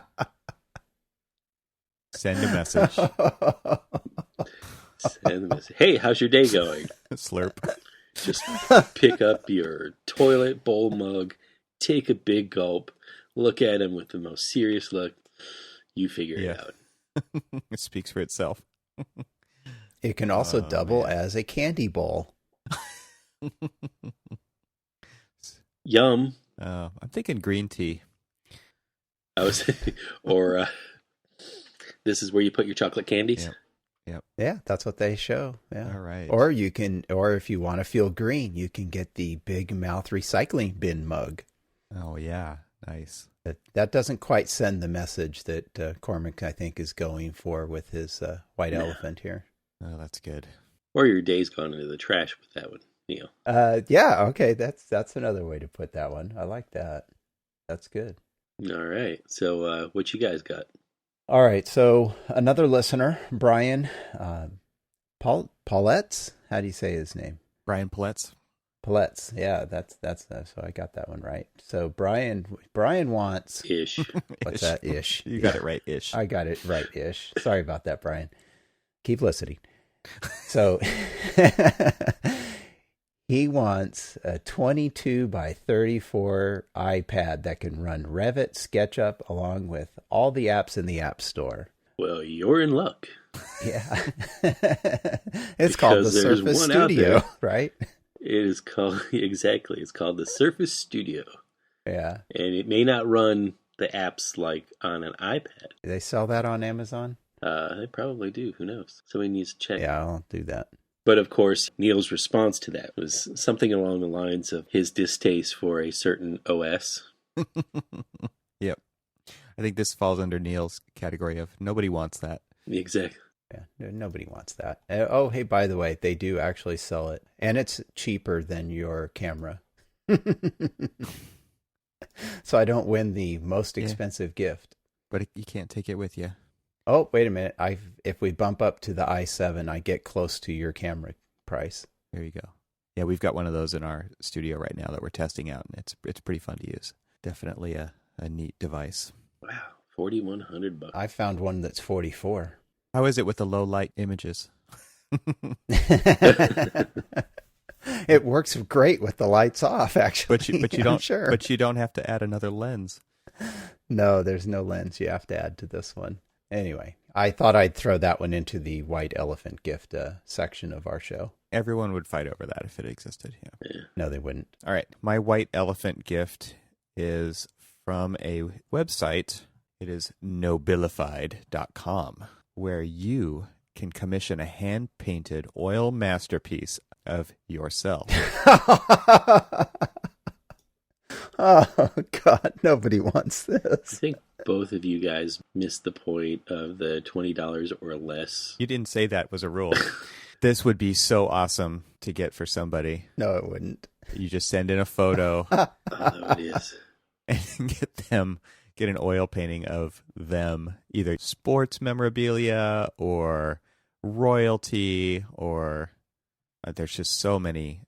Send a message. Send the message. Hey, how's your day going? Slurp. Just pick up your toilet bowl mug, take a big gulp, look at him with the most serious look. You figure it out. It speaks for itself. It can also double as a candy bowl. Yum. I'm thinking green tea. I was, or this is where you put your chocolate candies. Yep. Yeah, that's what they show. Yeah. All right. Or if you want to feel green, you can get the Big Mouth recycling bin mug. Oh yeah, nice. That doesn't quite send the message that Cormac, I think, is going for with his white elephant here. Oh, that's good. Or your day's gone into the trash with that one. Yeah, okay, that's another way to put that one. I like that. That's good. All right. So what you guys got? All right, so another listener, Brian Pauletts. How do you say his name? Brian Pauletts. Pauletts. Yeah, that's so I got that one right. So Brian wants Ish. what's that? Ish. You got it right. Ish. I got it right. Ish. Sorry about that, Brian. Keep listening. So he wants a 22 by 34 iPad that can run Revit, SketchUp, along with all the apps in the App Store. Well, you're in luck. Yeah. It's called the there's Surface one out Studio, there. right? It is called, exactly, it's called the Surface Studio. Yeah. And it may not run the apps like on an iPad. Do they sell that on Amazon? They probably do. Who knows? Somebody needs to check. Yeah, I'll do that. But of course, Neil's response to that was something along the lines of his distaste for a certain OS. Yep. I think this falls under Neil's category of nobody wants that. Exactly. Yeah, nobody wants that. Oh, hey, by the way, they do actually sell it, and it's cheaper than your camera. So I don't win the most expensive gift. But you can't take it with you. Oh, wait a minute. If we bump up to the i7, I get close to your camera price. There you go. Yeah, we've got one of those in our studio right now that we're testing out, and it's pretty fun to use. Definitely a neat device. Wow, $4,100. I found one that's 44. How is it with the low light images? It works great with the lights off, actually. But you don't. Sure. But you don't have to add another lens. No, there's no lens you have to add to this one. Anyway, I thought I'd throw that one into the white elephant gift section of our show. Everyone would fight over that if it existed. Yeah. No, they wouldn't. All right, my white elephant gift is from a website. It is nobilified.com, where you can commission a hand-painted oil masterpiece of yourself. Oh, God, nobody wants I this. think both of you guys missed the point of the $20 or less. You didn't say that was a rule. This would be so awesome to get for somebody. No, it wouldn't. You just send in a photo Oh, it is. and get an oil painting of them, either sports memorabilia or royalty, or there's just so many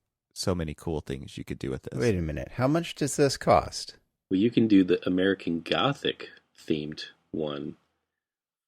cool things you could do with this. Wait a minute. How much does this cost? Well, you can do the American Gothic themed one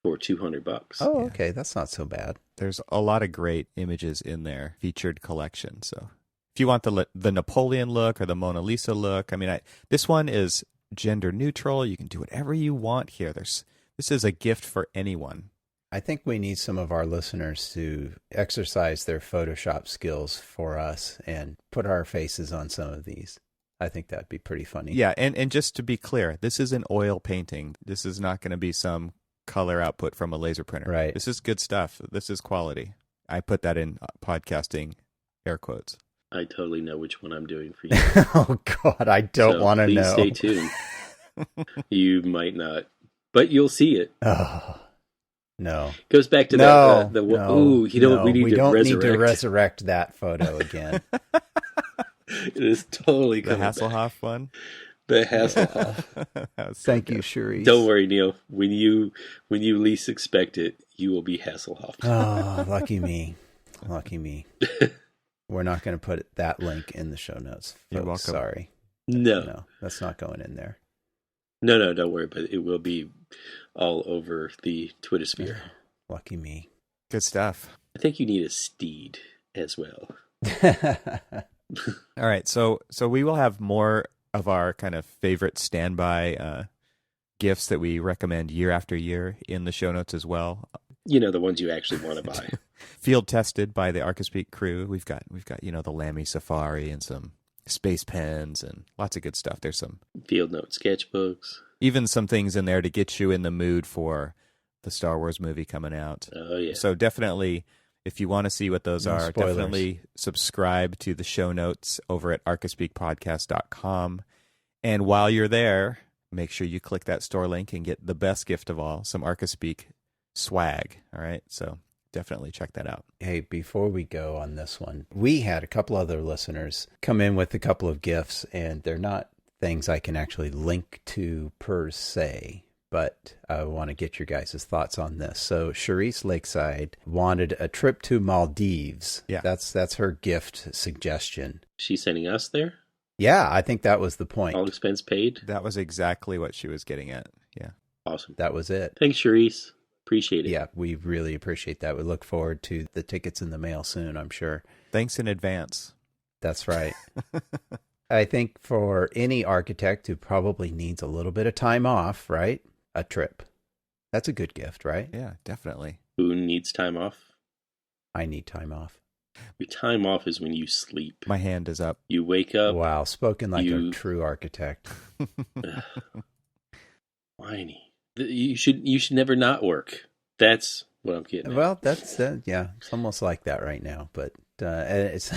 for $200. Oh, Yeah. okay. That's not so bad. There's a lot of great images in their featured collection. So if you want the Napoleon look or the Mona Lisa look, I mean, this one is gender neutral. You can do whatever you want here. This is a gift for anyone. I think we need some of our listeners to exercise their Photoshop skills for us and put our faces on some of these. I think that'd be pretty funny. Yeah, and just to be clear, this is an oil painting. This is not going to be some color output from a laser printer. Right. This is good stuff. This is quality. I put that in podcasting air quotes. I totally know which one I'm doing for you. Oh, God, I don't want to Please know. stay tuned. You might not, but you'll see it. Oh, no. Goes back to No, that. no, Ooh, you know, no, we need to need to resurrect that photo again. It is totally The coming back. Hasselhoff one. The Hasselhoff. That was so Thank you, good. Cherise. Don't worry, Neil. When you least expect it, you will be Hasselhoff. Oh, lucky me. Lucky me. We're not going to put that link in the show notes. You're Folks. welcome. Sorry. No, That's not going in there. no, don't worry. But it will be all over the Twitter sphere. Lucky me. Good stuff. I think you need a steed as well. All right, so we will have more of our kind of favorite standby gifts that we recommend year after year in the show notes as well. You know, the ones you actually want to buy. Field tested by the Archispeak crew. We've got the Lamy Safari and some space pens and lots of good stuff. There's Field note sketchbooks. even some things in there to get you in the mood for the Star Wars movie coming out. Oh, yeah. So definitely, if you want to see what those No are, spoilers. definitely subscribe to the show notes over at archispeakpodcast.com. And while you're there, make sure you click that store link and get the best gift of all, some Archispeak swag. All right, so definitely check that out. Hey, before we go on this one, we had a couple other listeners come in with a couple of gifts, and they're not things I can actually link to per se, but I want to get your guys' thoughts on this. So Charisse Lakeside wanted a trip to Maldives. Yeah. That's her gift suggestion. She's sending us there? Yeah, I think that was the point. All expense paid? That was exactly what she was getting at. Yeah. Awesome. That was it. Thanks, Charisse. Appreciate it. Yeah, we really appreciate that. We look forward to the tickets in the mail soon, I'm sure. Thanks in advance. That's right. I think for any architect who probably needs a little bit of time off, right? A trip. That's a good gift, right? Yeah, definitely. Who needs time off? I need time off. Your time off is when you sleep. My hand is up. You wake up. Wow, spoken like you- a true architect. Whiny. You should never not work. That's what I'm getting at. Well, that's, yeah, it's almost like that right now, but it's...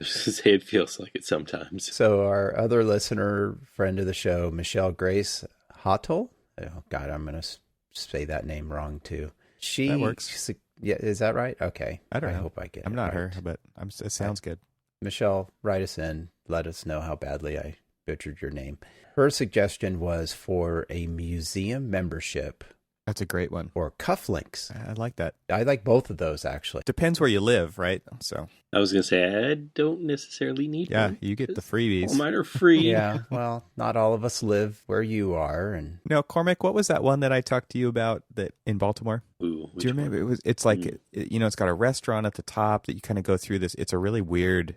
Say it feels like it sometimes. So our other listener, friend of the show, Michelle Grace Hottle. Oh, God, I'm going to say that name wrong, too. That works. Yeah, is that right? Okay. I don't know. hope I get I'm it not right. her, but it sounds good. Michelle, write us in. Let us know how badly I butchered your name. Her suggestion was for a museum membership That's a great one. or cufflinks. I like that. I like both of those, actually. Depends where you live, right? So I was going to say, I don't necessarily need yeah, one. you get the All freebies. mine are free. Yeah, well, not all of us live where you are, and No, Cormac, what was that one that I talked to you about that in Baltimore? Ooh, Do you remember? It's like, it's got a restaurant at the top that you kind of go through this. It's a really weird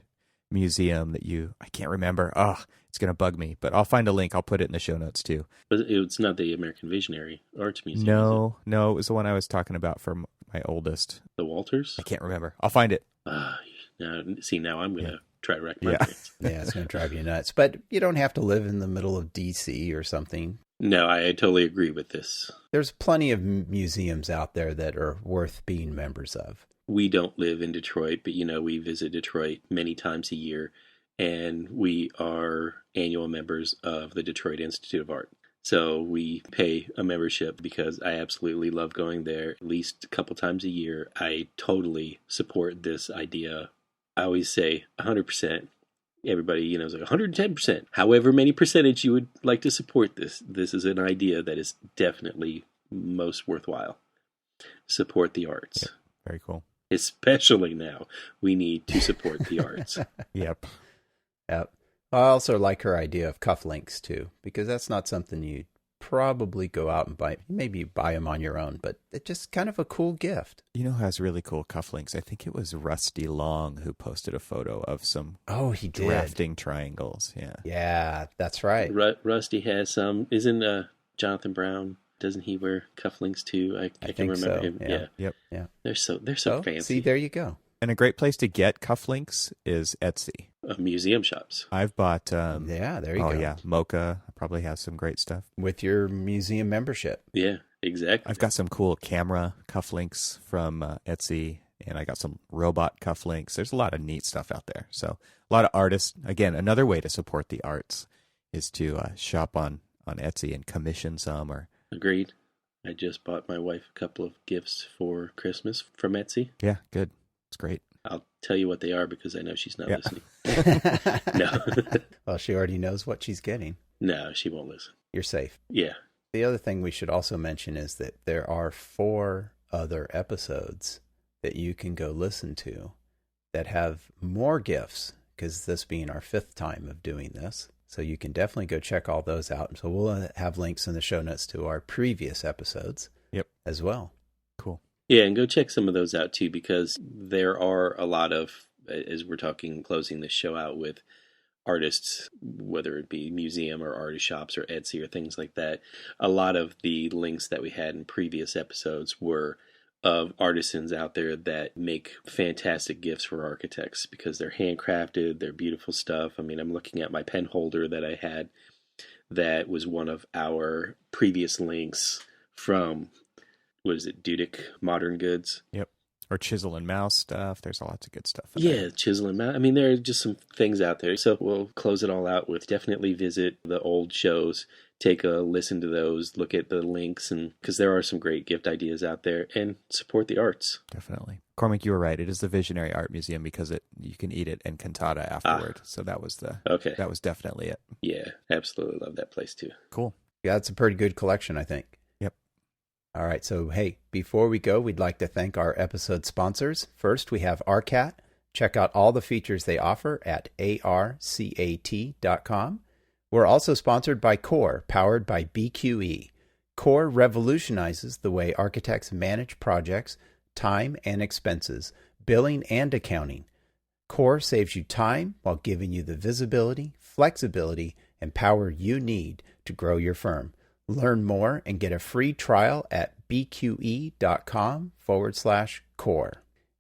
museum that I can't remember. Oh, it's going to bug me, but I'll find a link. I'll put it in the show notes too. But it's not the American Visionary Arts Museum. No, it was the one I was talking about for my oldest. The Walters? I can't remember. I'll find it. Now I'm going to try to rack my Yeah. brains. yeah, it's going to drive you nuts. But you don't have to live in the middle of D.C. or something. No, I totally agree with this. There's plenty of museums out there that are worth being members of. We don't live in Detroit, but we visit Detroit many times a year, and we are annual members of the Detroit Institute of Art. So we pay a membership because I absolutely love going there at least a couple times a year. I totally support this idea. I always say 100%. Everybody, is like 110%. However many percentage you would like to support this is an idea that is definitely most worthwhile. Support the arts. Yep. Very cool. Especially now, we need to support the arts. Yep. Yep. I also like her idea of cufflinks too, because that's not something you probably go out and buy. Maybe buy them on your own, but it's just kind of a cool gift. You know who has really cool cufflinks? I think it was Rusty Long who posted a photo of some he did. drafting triangles. Yeah. Yeah, that's right. Rusty has some. Isn't Jonathan Brown? Doesn't he wear cufflinks too? I can think remember so, him. yeah. Yep. Yeah. They're so fancy. See, there you go. And a great place to get cufflinks is Etsy. Museum shops. I've bought. Yeah, there you go. Oh yeah, Mocha probably has some great stuff. With your museum membership. Yeah, exactly. I've got some cool camera cufflinks from Etsy, and I got some robot cufflinks. There's a lot of neat stuff out there. So a lot of artists. Again, another way to support the arts is to shop on Etsy and commission some. Or Agreed. I just bought my wife a couple of gifts for Christmas from Etsy. yeah, good. It's great. I'll tell you what they are because I know she's not Yeah. listening. No. Well, she already knows what she's getting. No, she won't listen. You're safe. Yeah. The other thing we should also mention is that there are 4 other episodes that you can go listen to that have more gifts, because this being our 5th time of doing this. So you can definitely go check all those out. So we'll have links in the show notes to our previous episodes. Yep. As well. Cool. Yeah, and go check some of those out too, because there are a lot of, as we're talking, closing this show out with artists, whether it be museum or artist shops or Etsy or things like that. A lot of the links that we had in previous episodes were of artisans out there that make fantastic gifts for architects because they're handcrafted, they're beautiful stuff. I mean, I'm looking at my pen holder that I had that was one of our previous links from, what is it, Dudek Modern Goods? Yep. Or chisel and mouse stuff. There's lots of good stuff. Yeah, chisel and mouse. I mean, there are just some things out there. So we'll close it all out with definitely visit the old shows, take a listen to those, look at the links, and because there are some great gift ideas out there, and support the arts. Definitely. Cormac, you were right. It is the Visionary Art Museum because you can eat it and cantata afterward. So that was that was definitely it. Yeah, absolutely love that place too. Cool. Yeah, it's a pretty good collection, I think. Yep. All right. So, hey, before we go, we'd like to thank our episode sponsors. First, we have Arcat. Check out all the features they offer at arcat.com. We're also sponsored by Core, powered by BQE. Core revolutionizes the way architects manage projects, time and expenses, billing and accounting. Core saves you time while giving you the visibility, flexibility, and power you need to grow your firm. Learn more and get a free trial at bqe.com/core.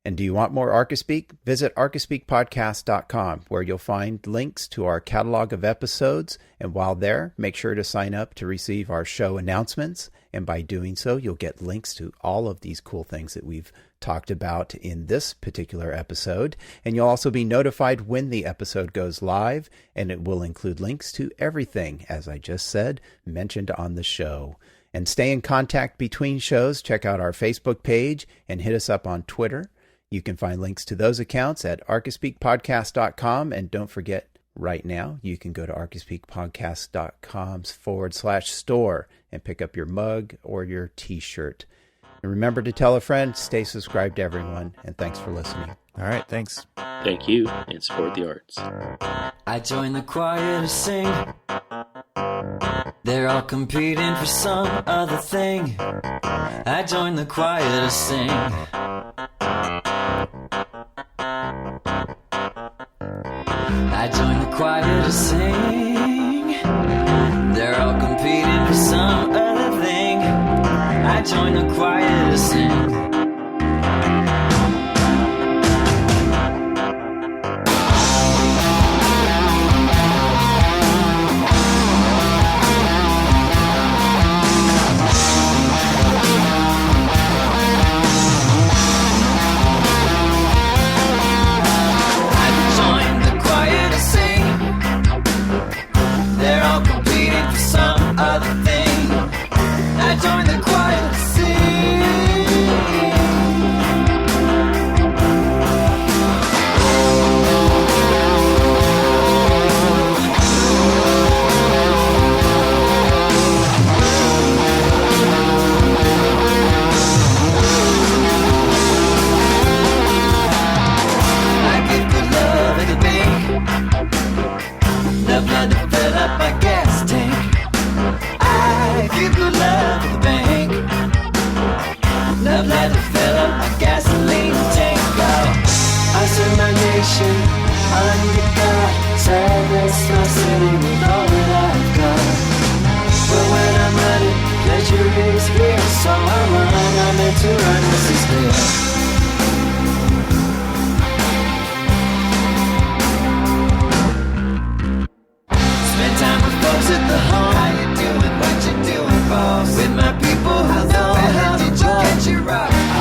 And do you want more Archispeak? Visit archispeakpodcast.com, where you'll find links to our catalog of episodes. And while there, make sure to sign up to receive our show announcements. And by doing so, you'll get links to all of these cool things that we've talked about in this particular episode. And you'll also be notified when the episode goes live. And it will include links to everything, as I just said, mentioned on the show. And stay in contact between shows. Check out our Facebook page and hit us up on Twitter. You can find links to those accounts at archispeakpodcast.com. And don't forget, right now, you can go to archispeakpodcast.com/store and pick up your mug or your t-shirt. And remember to tell a friend, stay subscribed to everyone, and thanks for listening. All right, thanks. Thank you, and support the arts. I joined the choir to sing. They're all competing for some other thing. I joined the choir to sing. I joined the choir to sing. They're all competing for some other thing. I joined the choir to sing.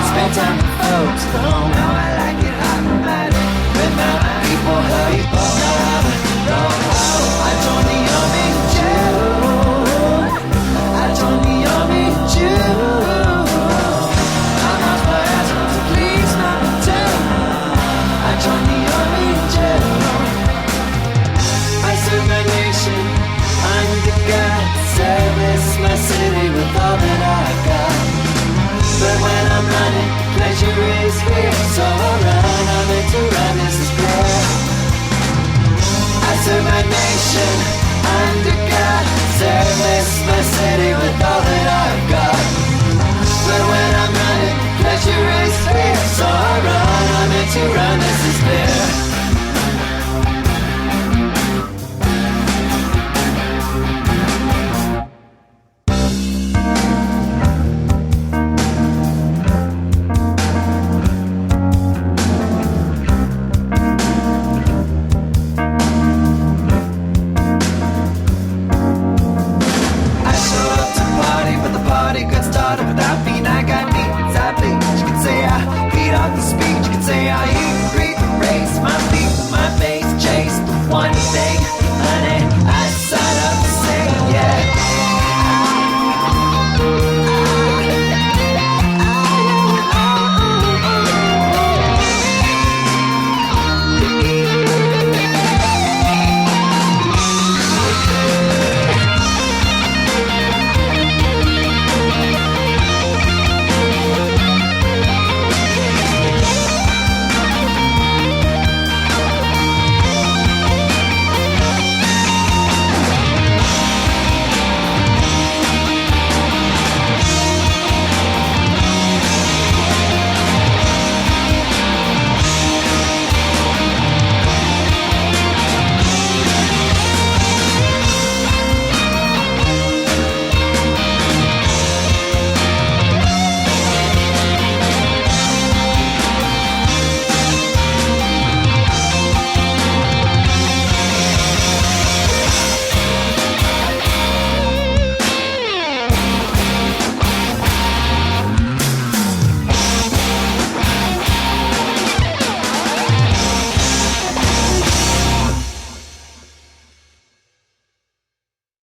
Spend time with folks at home.